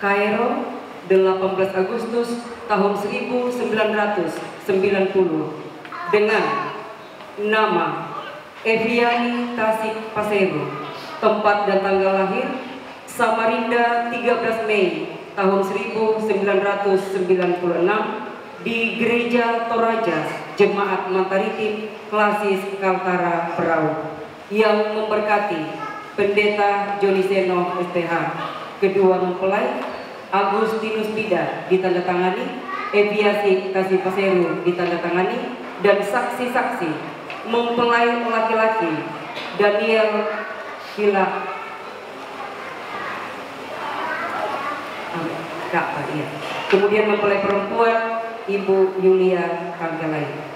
Kairo, 18 Agustus tahun 1990 dengan nama Eviani Tasik Pasero, tempat dan tanggal lahir Samarinda 13 Mei tahun 1996 di Gereja Toraja Jemaat Mantaritim Klasis Kaltara Berau, yang memberkati Pendeta Joni Seno STH, kedua mempelai Agustinus Pida ditandatangani, Eviasi Tasik Pasero ditandatangani, dan saksi-saksi mempelai laki-laki Daniel Hila kemudian mempelai perempuan Ibu Yulia Kangkelai.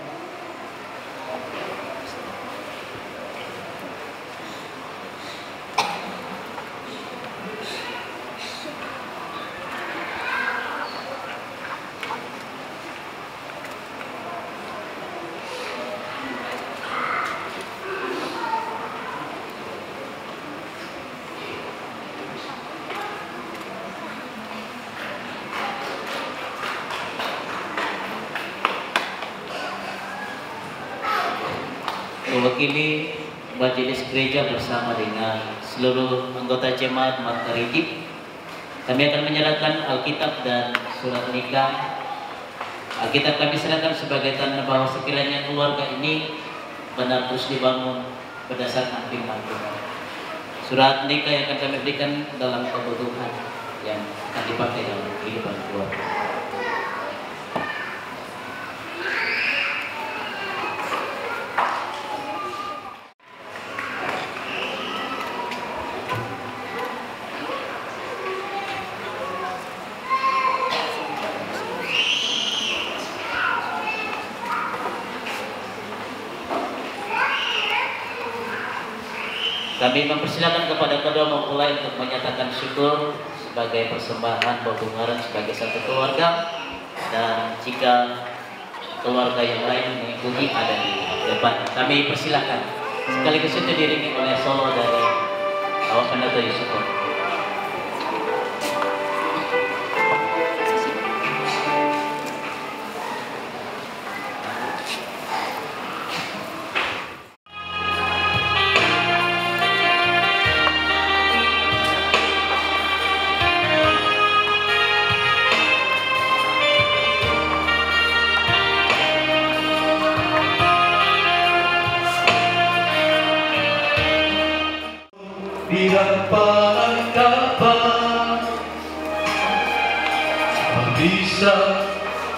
Mewakili Majelis Gereja bersama dengan seluruh anggota Jemaat Mantaritim, kami akan menyerahkan Alkitab dan surat nikah. Alkitab kami serahkan sebagai tanda bahwa sekiranya keluarga ini benar terus dibangun berdasarkan firman Tuhan. Surat nikah yang akan kami berikan dalam kebutuhan yang akan dipakai dalam kehidupan keluarga. Kami mempersilakan kepada kedua mempelai untuk menyatakan syukur sebagai persembahan berhubungan sebagai satu keluarga, dan jika keluarga yang lain mengikuti ada di depan. Kami persilakan, sekaligus itu diiringi oleh solo dari Bapak Pendeta Yusuf. Di hamparan kapan bisa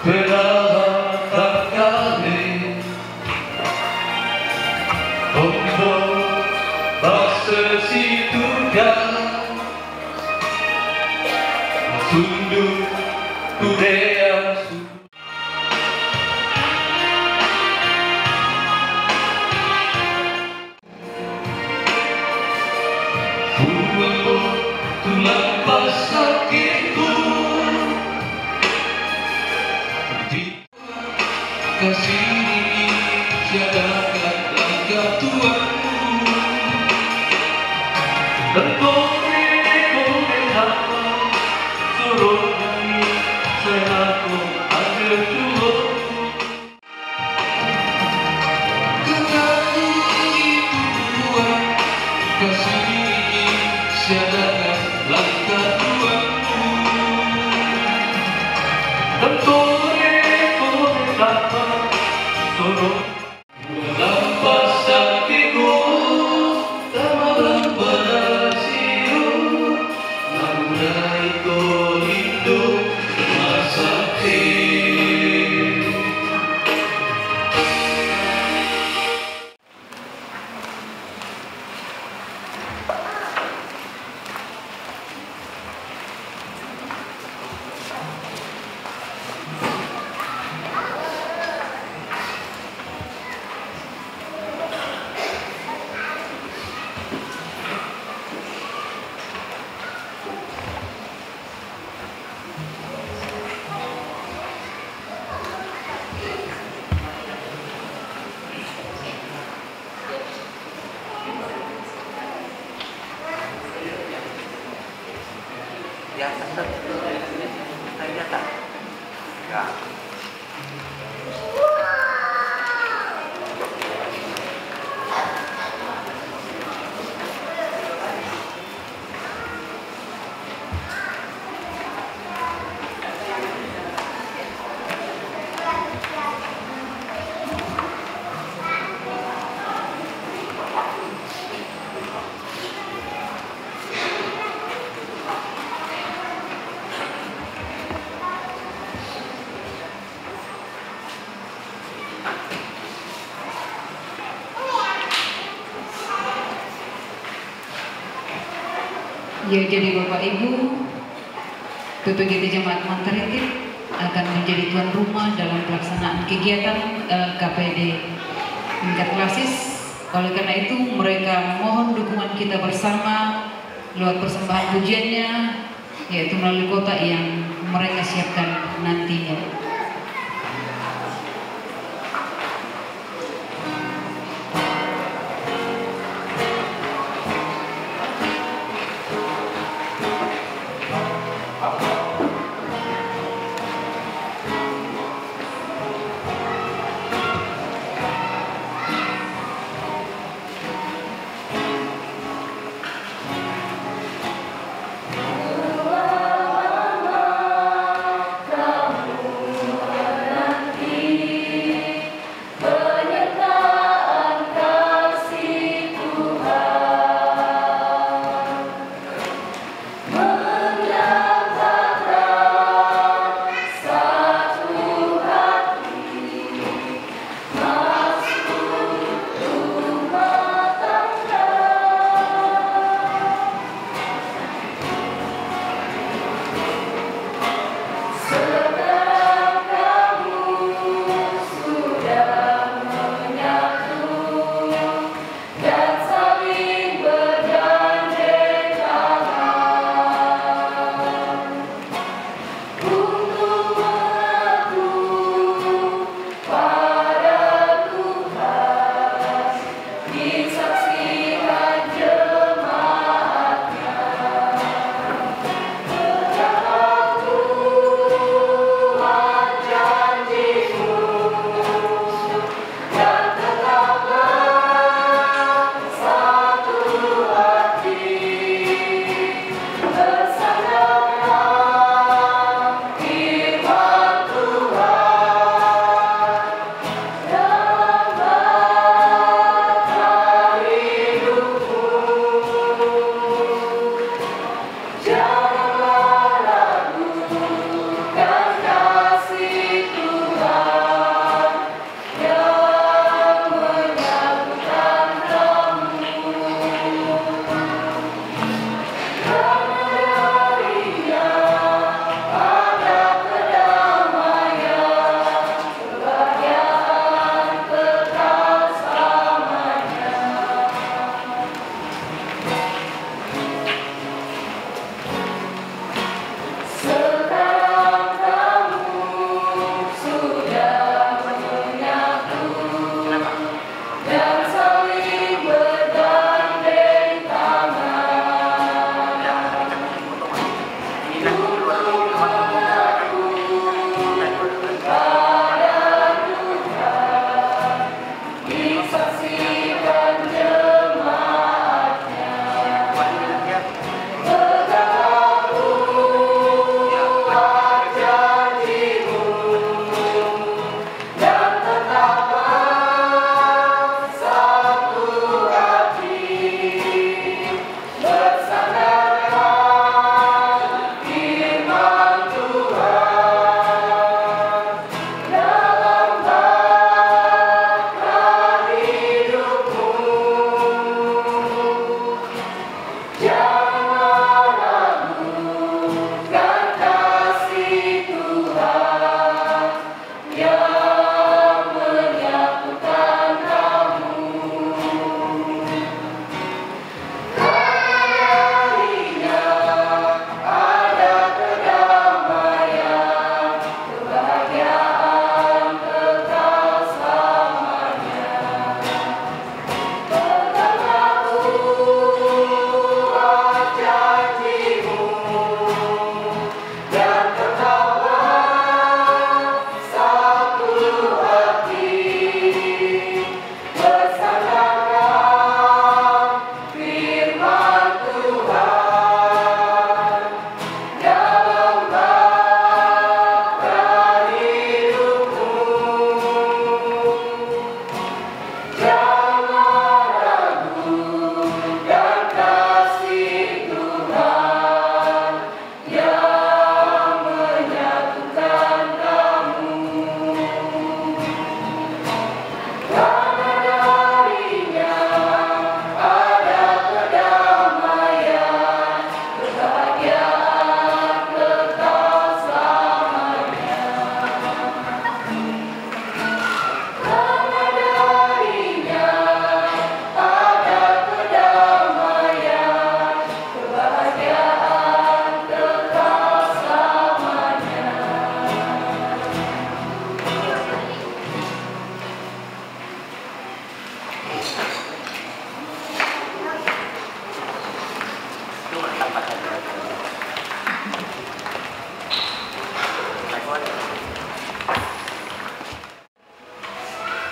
berharap kali untuk bahasa situ kan tunduk budaya. Tulang sakitku di kasih ini tiadakan langkah Tuhanmu, dan boleh apa suruh nyanyi selaku ada Tuhan. Kekali itu Tuhan kasih ini tiadakan langkah Tuhanmu, dan boleh apa suruh lampas sakitku, tak malam berhasil mengurai kau hidup masa Ya, Saya datang. Ya. Ya, jadi Bapak Ibu, PPGT Jemaat Mantaretik akan menjadi tuan rumah dalam pelaksanaan kegiatan KPD tingkat klasis. Oleh karena itu mereka mohon dukungan kita bersama lewat persembahan pujiannya, yaitu melalui kotak yang mereka siapkan nantinya.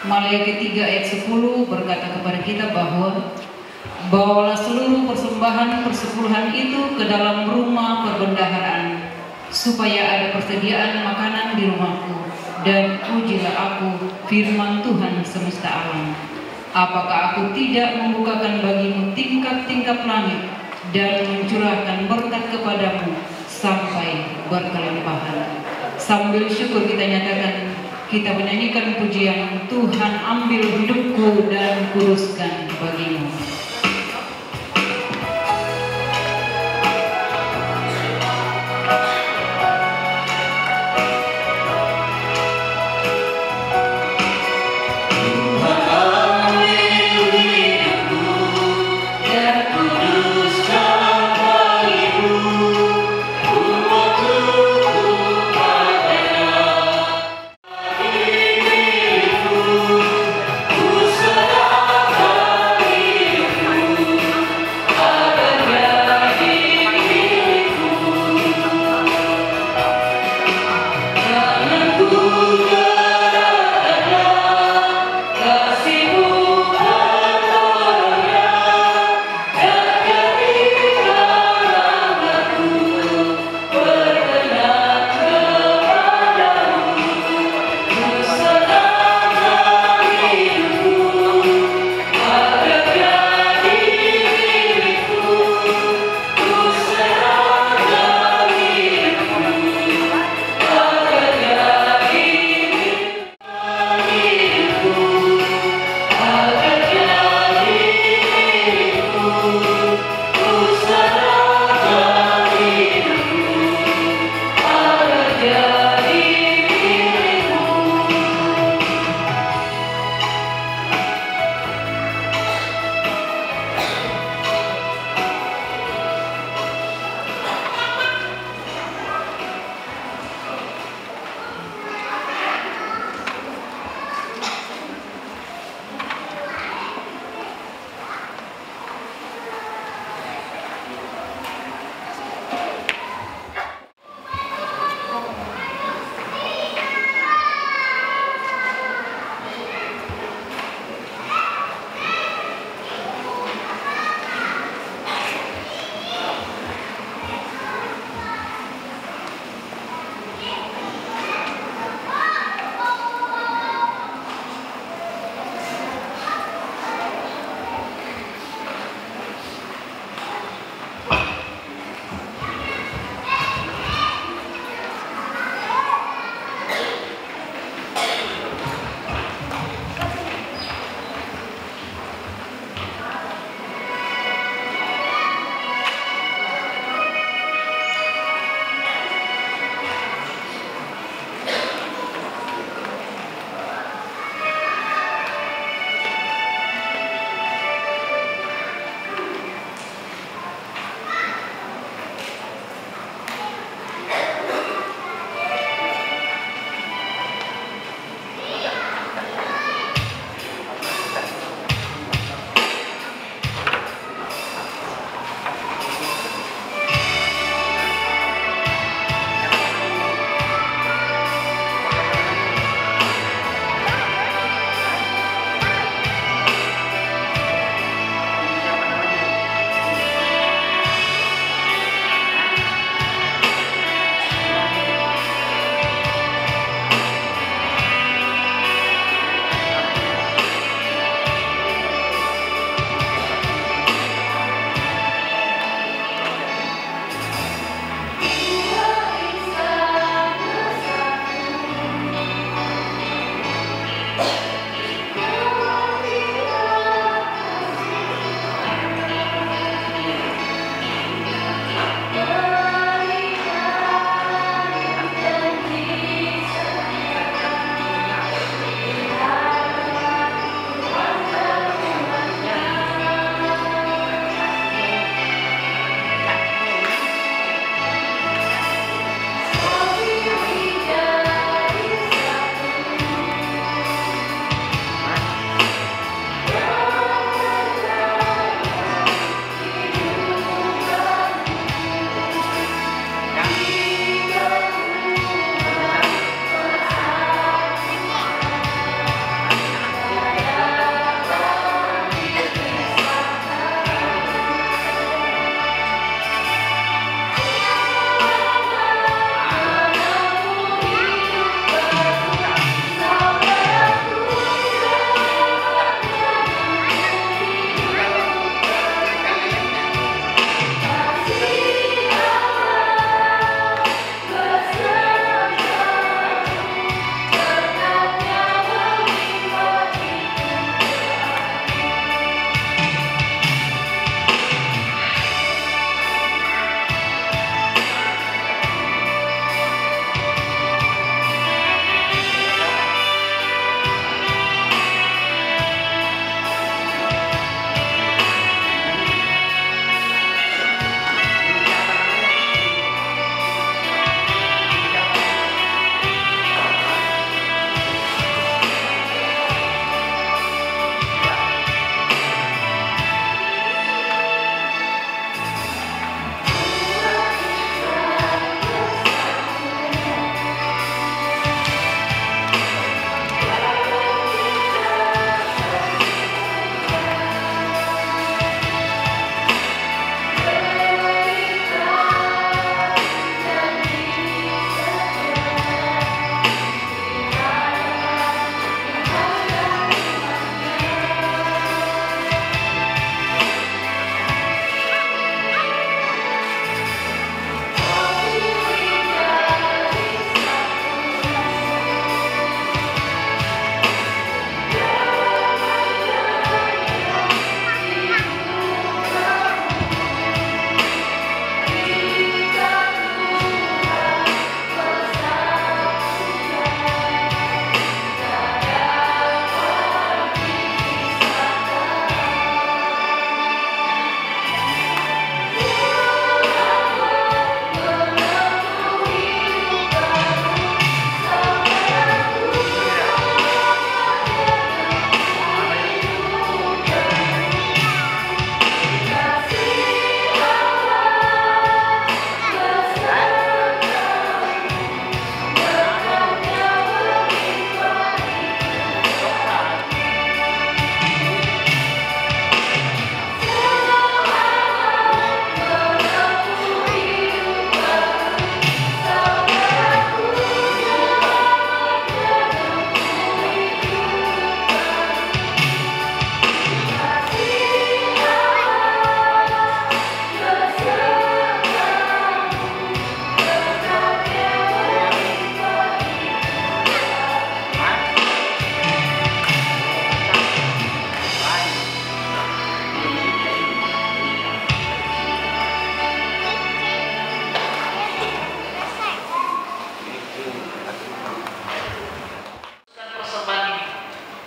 Maleakhi 3 ayat 10 berkata kepada kita bahwa bawalah seluruh persembahan persepuluhan itu ke dalam rumah perbendaharaan, supaya ada persediaan makanan di rumahku, dan ujilah aku firman Tuhan semesta alam. Apakah aku tidak membukakan bagimu tingkap-tingkap langit dan mencurahkan berkat kepadamu sampai berkelimpahan. Sambil syukur kita nyatakan, kita menyanyikan pujian Tuhan, ambil hidupku dan kuduskan bagimu. Ku serahkan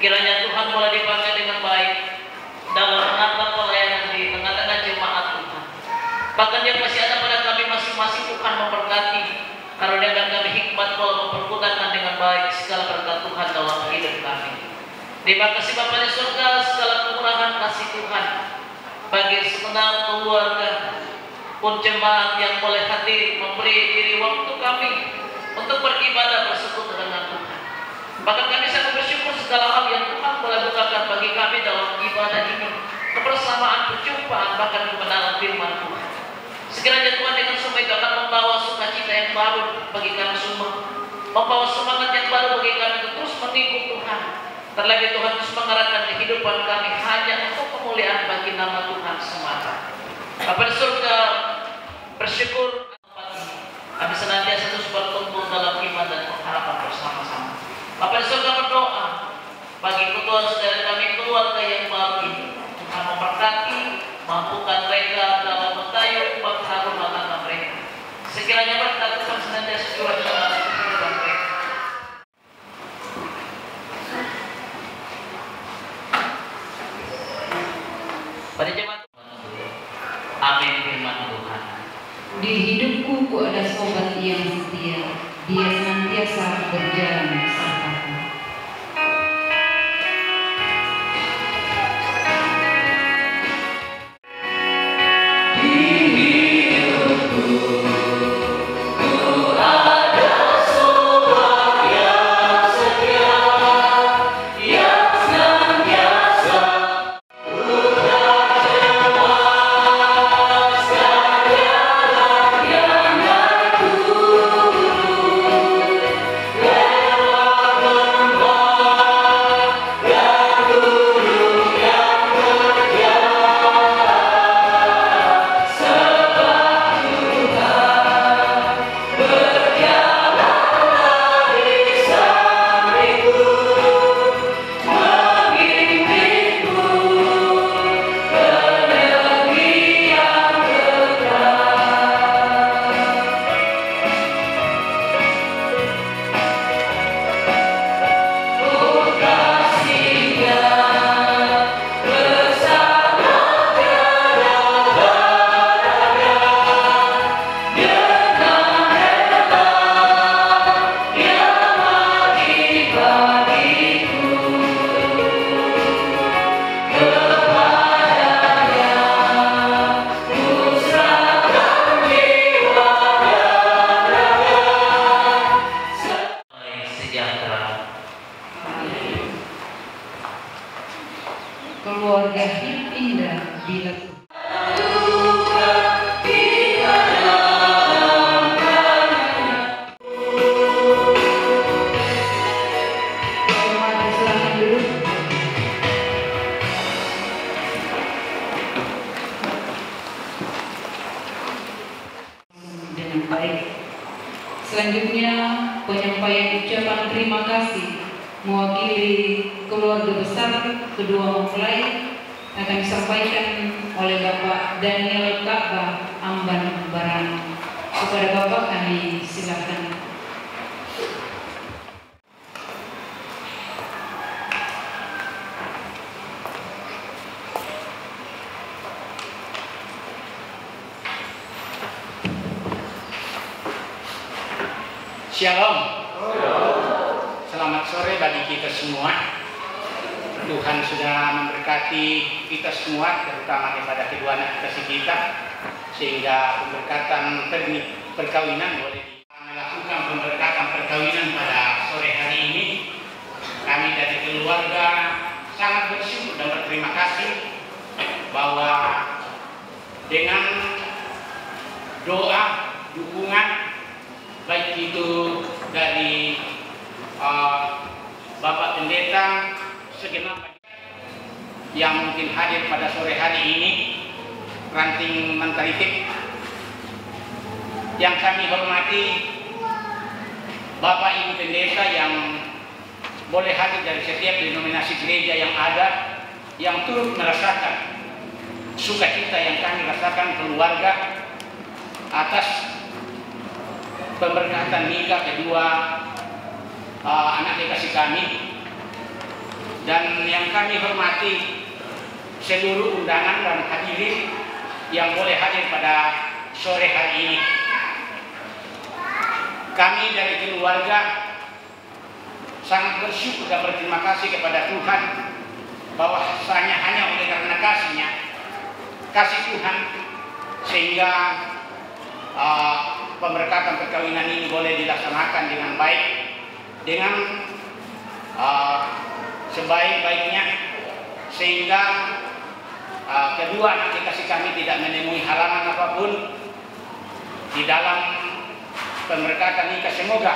Kiranya Tuhan boleh dipakai dengan baik dalam menata pelayanan di tengah-tengah jemaat Tuhan. Bahkan yang masih ada pada kami masing-masing, Tuhan memberkati, karuniakan kami hikmat boleh mempergunakan dengan baik segala berkat Tuhan dalam hidup kami. Terima kasih Bapa di surga, segala kemurahan kasih Tuhan bagi segenap keluarga pun jemaat yang boleh hadir memberi diri waktu kami untuk beribadah bersekutu dengan Tuhan. Bahkan kami sangat bersyukur segala hal yang Tuhan boleh bukakan bagi kami dalam ibadah ini, kebersamaan, perjumpaan, bahkan kebenaran firman Tuhan. Sekiranya Tuhan dengan semua itu akan membawa sukacita yang baru bagi kami semua, membawa semangat yang baru bagi kami untuk terus mengikut Tuhan. Terlebih Tuhan terus mengarahkan kehidupan kami hanya untuk kemuliaan bagi nama Tuhan semata. Bapa di surga, bersyukur kami senantiasa terus bertumbuh dalam iman dan pengharapan bersama-sama. Bapa di surga, berdoa bagi ketua saudara kami keluarga yang baru ini, Tuhan memberkati, mampukan mereka dalam mentayung bangsa rumah tangga mereka. Sekiranya berkat Tuhan senantiasa curah dalam kehidupan mereka. Pada jemaat amin firman Tuhan. Di hidupku ku ada sobat yang setia, dia senantiasa berjalan bersamaku. Keluarga yang indah bila dengan baik. Selanjutnya penyampaian ucapan terima kasih mewakili keluarga besar kedua mempelai akan disampaikan oleh Bapak Daniel Ka'bah Amban Barang. Kepada Bapak kami silakan. Shalom. Selamat sore bagi kita semua. Tuhan sudah memberkati kita semua, terutama kepada kedua anak kasih kita, sehingga pemberkatan perkawinan boleh melakukan pemberkatan perkawinan pada sore hari ini. Kami dari keluarga sangat bersyukur dan berterima kasih bahwa dengan doa, dukungan, baik itu dari Bapak Pendeta, segenap yang mungkin hadir pada sore hari ini, ranting mentaritik yang kami hormati, Bapak Ibu Pendeta yang boleh hadir dari setiap denominasi gereja yang ada, yang turut merasakan sukacita yang kami rasakan keluarga atas pemberkatan nikah kedua anak kekasih kami. dan yang kami hormati seluruh undangan dan hadirin yang boleh hadir pada sore hari ini. Kami dari keluarga sangat bersyukur dan berterima kasih kepada Tuhan bahwasanya hanya oleh karena kasih Tuhan, sehingga pemberkatan perkawinan ini boleh dilaksanakan dengan baik, dengan sebaik-baiknya, sehingga kedua anak kekasih kami tidak menemui halangan apapun di dalam pemberkatan nikah. Semoga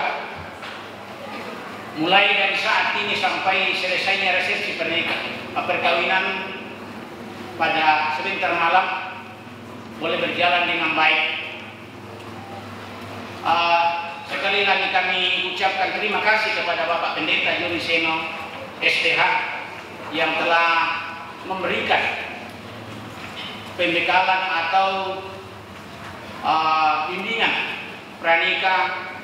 mulai dari saat ini sampai selesainya resepsi perkawinan pada sebentar malam boleh berjalan dengan baik. Sekali lagi kami ucapkan terima kasih kepada Bapak Pendeta Joni Seno STH yang telah memberikan pembekalan atau bimbingan pranikah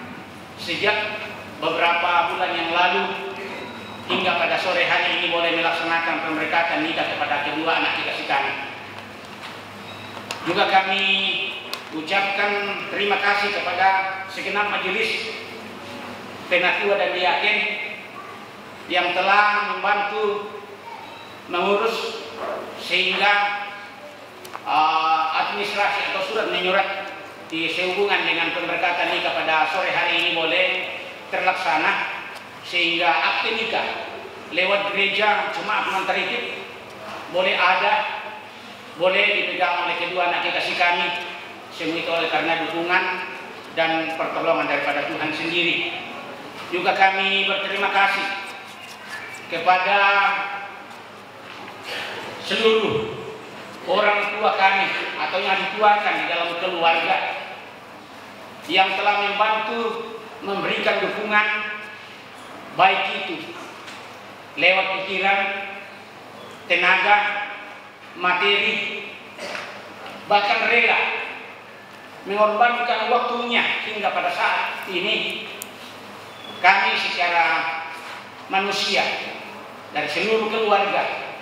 sejak beberapa bulan yang lalu hingga pada sore hari ini boleh melaksanakan pemberkatan nikah kepada kedua anak kekasih kami. Juga kami ucapkan terima kasih kepada segenap majelis penatua dan diaken yang telah membantu mengurus sehingga administrasi atau surat menyurat sehubungan dengan pemberkatan nikah pada sore hari ini boleh terlaksana, sehingga akte nikah lewat gereja Jemaat Mantarikip boleh ada, boleh dipegang oleh kedua anak kekasih kami. Semua itu oleh karena dukungan dan pertolongan daripada Tuhan sendiri. Juga kami berterima kasih kepada seluruh orang tua kami atau yang dituakan di dalam keluarga yang telah membantu memberikan dukungan, baik itu lewat pikiran, tenaga, materi, bahkan rela mengorbankan waktunya hingga pada saat ini. Kami secara manusia dari seluruh keluarga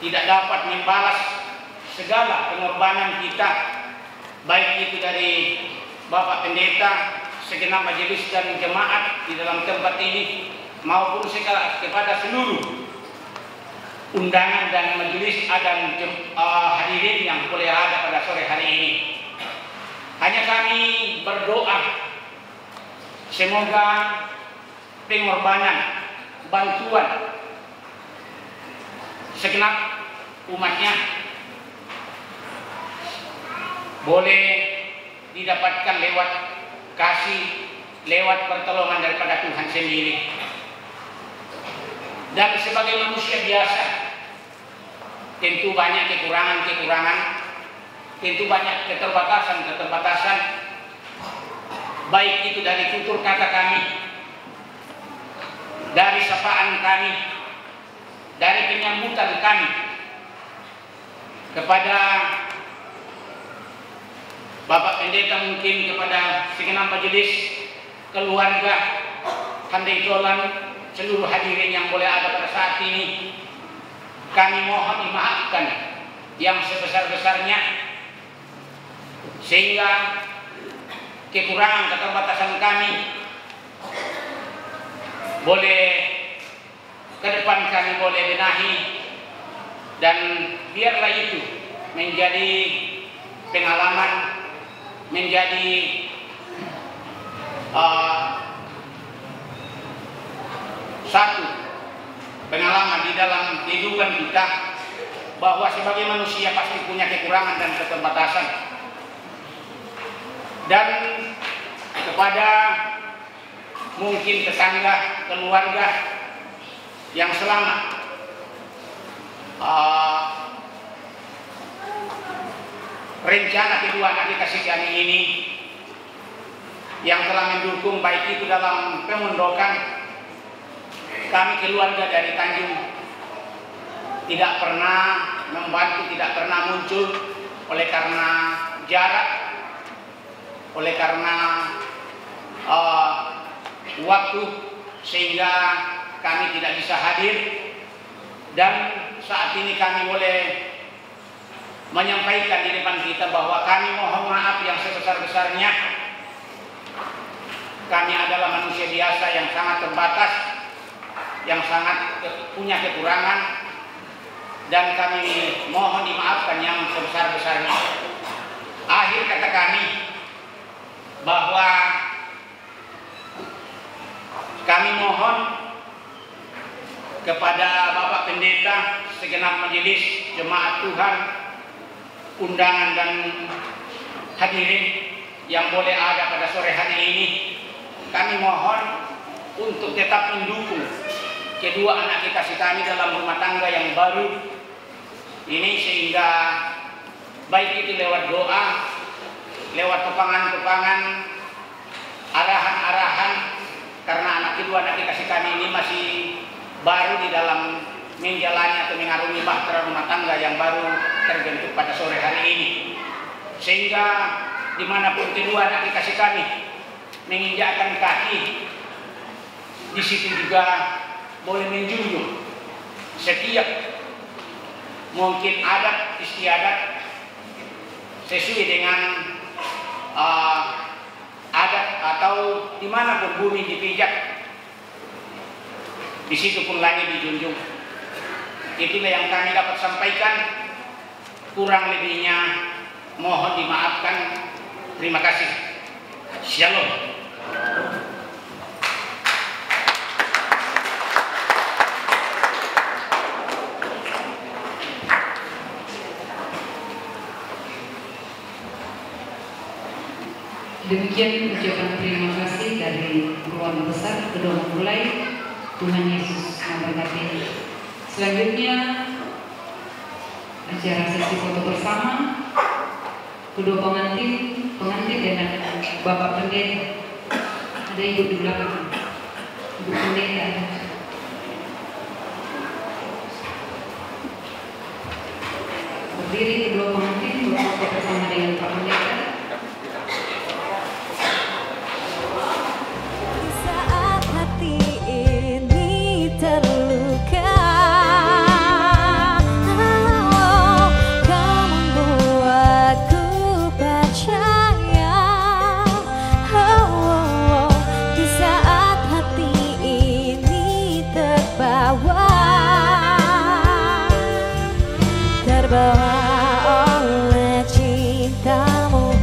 tidak dapat membalas segala pengorbanan kita, baik itu dari Bapak Pendeta, segenap majelis dan jemaat di dalam tempat ini, maupun kepada seluruh undangan dan majelis dan hadirin yang boleh ada pada sore hari ini. Hanya kami berdoa semoga pengorbanan, bantuan segenap umatnya boleh didapatkan lewat kasih, lewat pertolongan daripada Tuhan sendiri. Dan sebagai manusia biasa, tentu banyak kekurangan-kekurangan, tentu banyak keterbatasan-keterbatasan, baik itu dari tutur kata kami, dari sapaan kami, dari penyambutan kami kepada Bapak Pendeta, mungkin kepada segenap majelis, keluarga, handai tolan, seluruh hadirin yang boleh ada pada saat ini. Kami mohon dimaafkan yang sebesar-besarnya, sehingga kekurangan keterbatasan kami boleh ke depan kami boleh benahi, dan biarlah itu menjadi pengalaman, menjadi satu pengalaman di dalam kehidupan kita, bahwa sebagai manusia pasti punya kekurangan dan keterbatasan. Dan kepada mungkin tetangga, keluarga yang selama rencana kedua anak kekasih kami ini yang telah mendukung, baik itu dalam pemondokan, kami keluarga dari Tanjung tidak pernah membantu, tidak pernah muncul oleh karena jarak, oleh karena waktu, sehingga kami tidak bisa hadir. Dan saat ini kami boleh menyampaikan di depan kita bahwa kami mohon maaf yang sebesar-besarnya. Kami adalah manusia biasa yang sangat terbatas, yang sangat punya kekurangan, dan kami mohon dimaafkan yang sebesar-besarnya. Akhir kata kami bahwa kami mohon kepada Bapak Pendeta, segenap majelis jemaat Tuhan, undangan dan hadirin yang boleh ada pada sore hari ini, kami mohon untuk tetap mendukung kedua anak kekasih kami dalam rumah tangga yang baru ini, sehingga baik itu lewat doa, lewat kepangan-kepangan, arahan-arahan, karena anak kekasih kami ini masih baru di dalam menjalani atau mengarungi bahtera rumah tangga yang baru terbentuk pada sore hari ini, sehingga dimanapun kedua anak kekasih kami menginjakkan kaki, di situ juga boleh menjunjung setiap mungkin adat istiadat sesuai dengan adat atau dimanapun bumi dipijak, di situ pun langit dijunjung. Itulah yang kami dapat sampaikan. Kurang lebihnya mohon dimaafkan. Terima kasih. Shalom. Demikian ucapan terima kasih dari keluarga besar kedua mempelai. Tuhan Yesus memberkati. Selanjutnya acara sesi foto bersama kedua pengantin dan Bapak Pendeta. Ada ibu di belakang, Ibu Pendeta. Berdiri kedua pengantin berfoto bersama dengan Pak Pendeta. Terbawa oleh cintamu.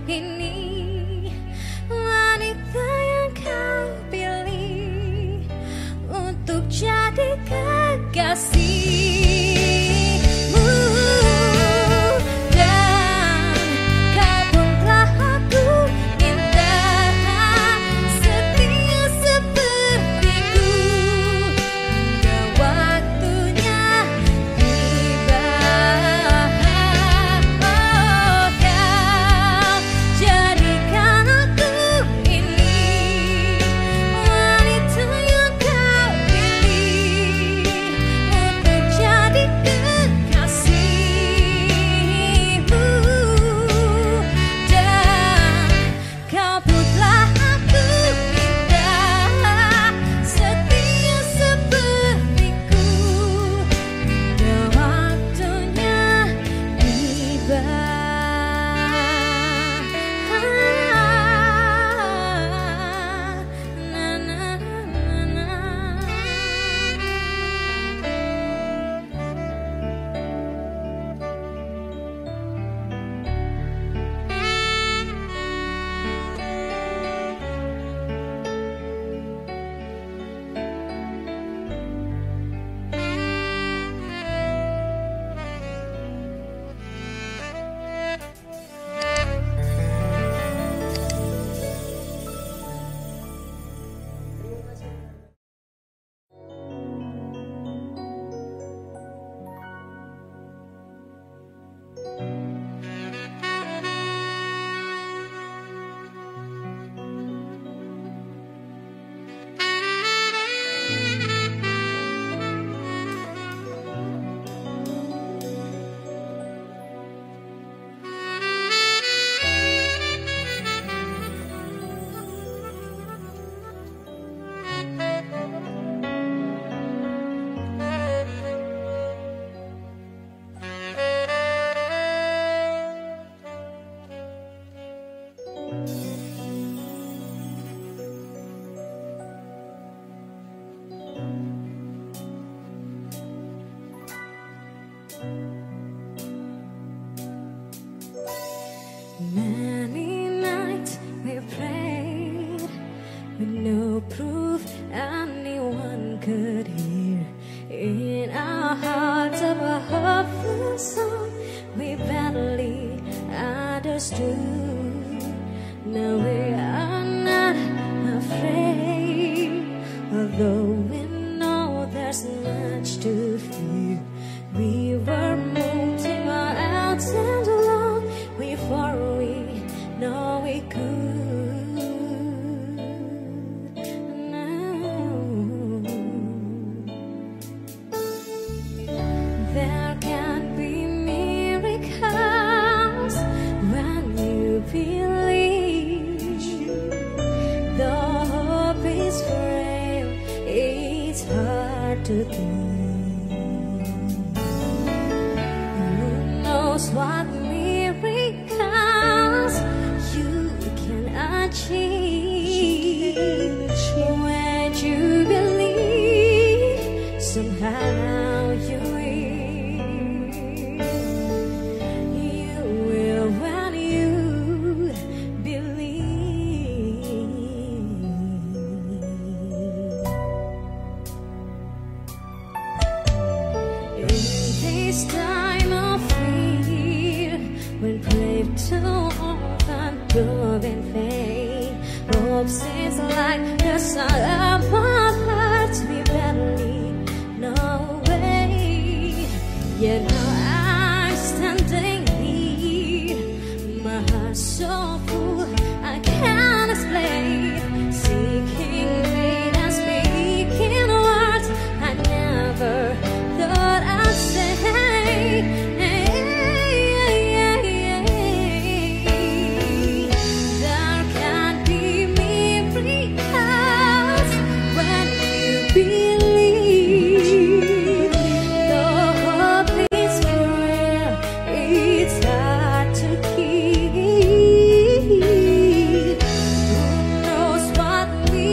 ini wanita yang kau pilih untuk jadi kekasihmu, dan kau pun telah aku minta setia sepertiku. Dan waktunya tiba, oh kau jadikan aku ini wanita yang kau pilih untuk jadi kekasihmu, dan kau pun telah aku minta setia sepertiku. Dan waktunya tiba. Na, na, na, na. Many nights we prayed with no proof anyone could hear. In our hearts of a hopeless song we badly understood. Now we are not afraid, although we know there's much to fear. We were moved in our outs and along before we know we could. No. There can be miracles when you believe. Though hope is frail, it's hard to think. Who knows what miracles you can achieve when you believe somehow you will when you believe. In this time of fear, when prayed to often prove in vain, hope seems like the sun upon hearts we barely know way. Yet now I'm standing here, my heart so full I can't explain, seeking faith and speaking words I never thought I'd say. There can be miracles when you believe. Though hope is frail, it's hard to keep. Who knows what we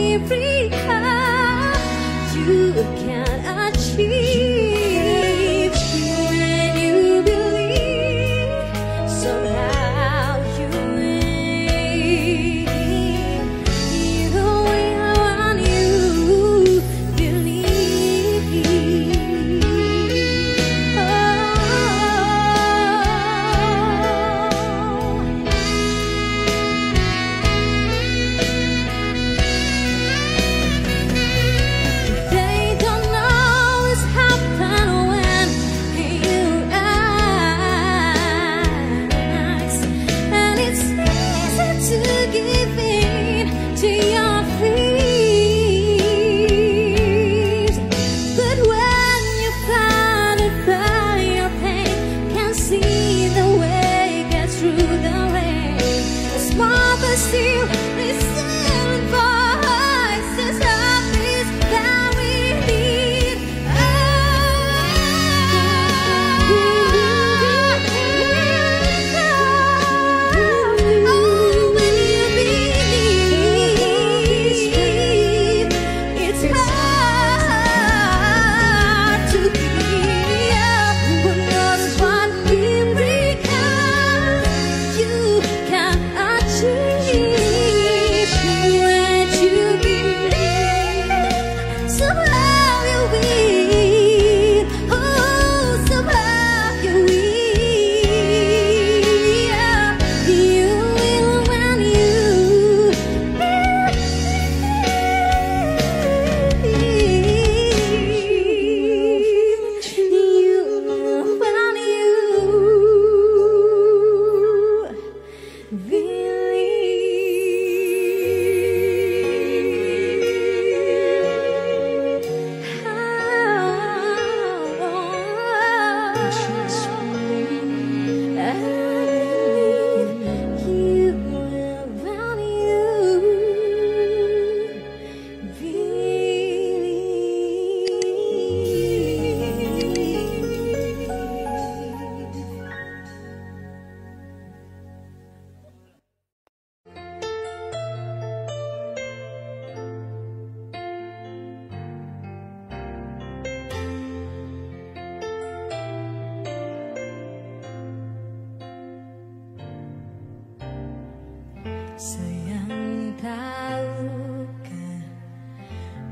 Sayang, tahukah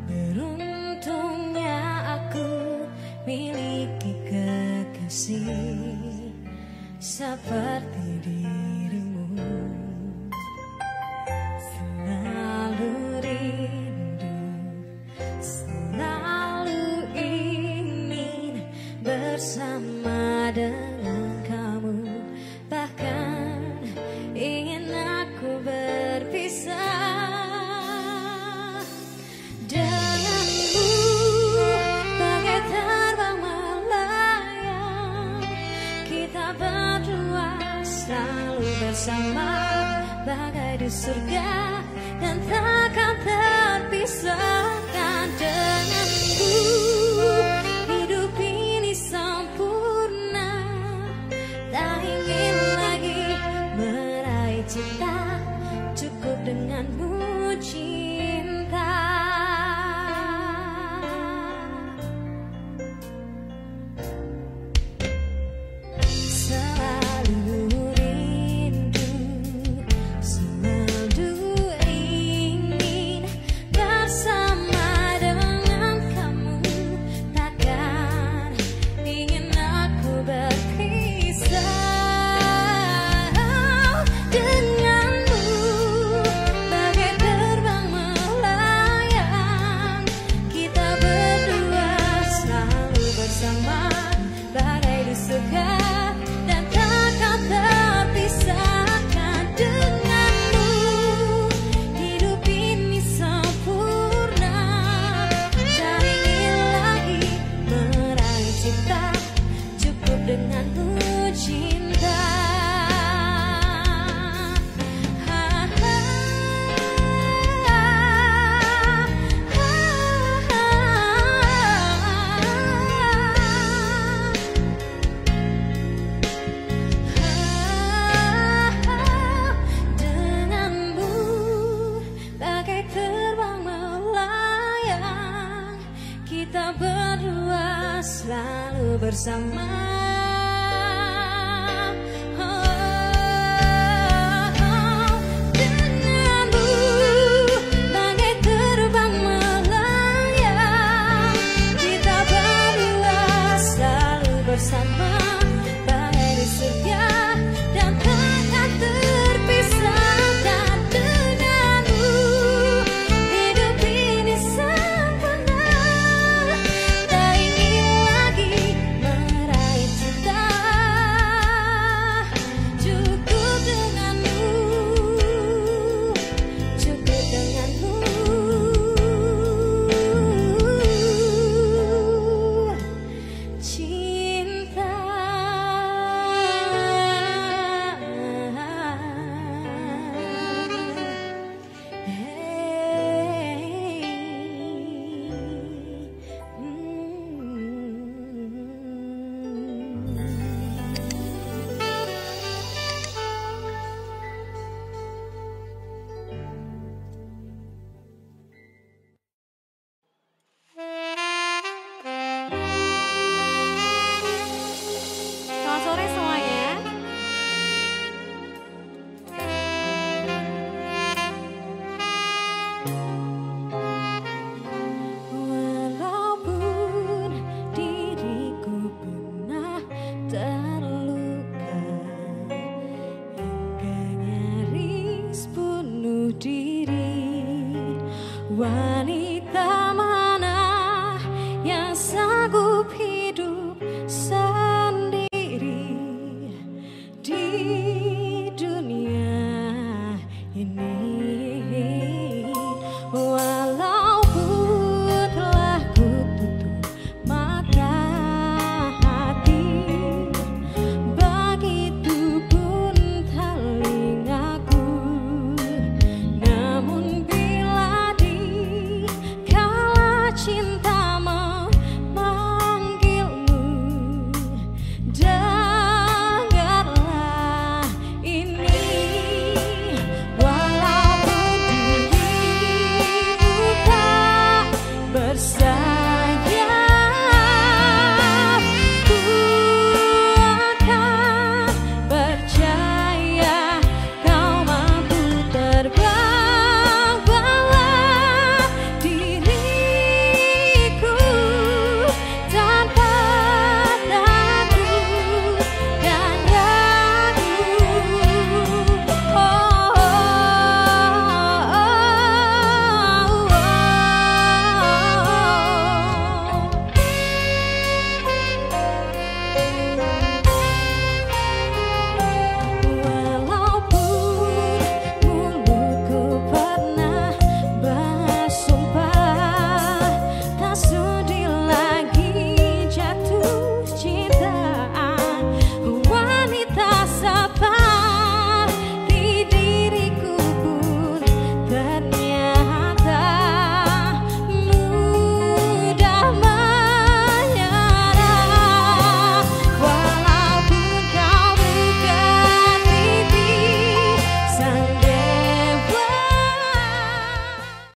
beruntungnya aku miliki kekasih seperti dirimu. Selalu rindu, selalu ingin bersama dengan kamu, bahkan ingin aku berpisah denganmu, bagai terbang melayang. Kita berdua selalu bersama, bagai di surga, dan takkan terpisahkan denganmu. Hidup ini sempurna, tak ingin lagi meraih cinta, cukup denganmu cinta. Selalu rindu, selalu ingin bersama dengan kamu, takkan ingin aku berpisah denganmu, bagai terbang melayang. Kita berdua selalu bersama, bagai di surga, dan takkan terpisahkan denganmu. Hidup ini sempurna, tak ingin lagi meraih cinta, cukup denganmu cinta. Denganmu, bagai terbang melayang. Kita berdua selalu bersama. Denganmu, bagai terbang melayang. Kita berdua selalu bersama, bagai di surga, dan takkan terpisahkan denganmu. Hidup ini sempurna, tak ingin lagi meraih Why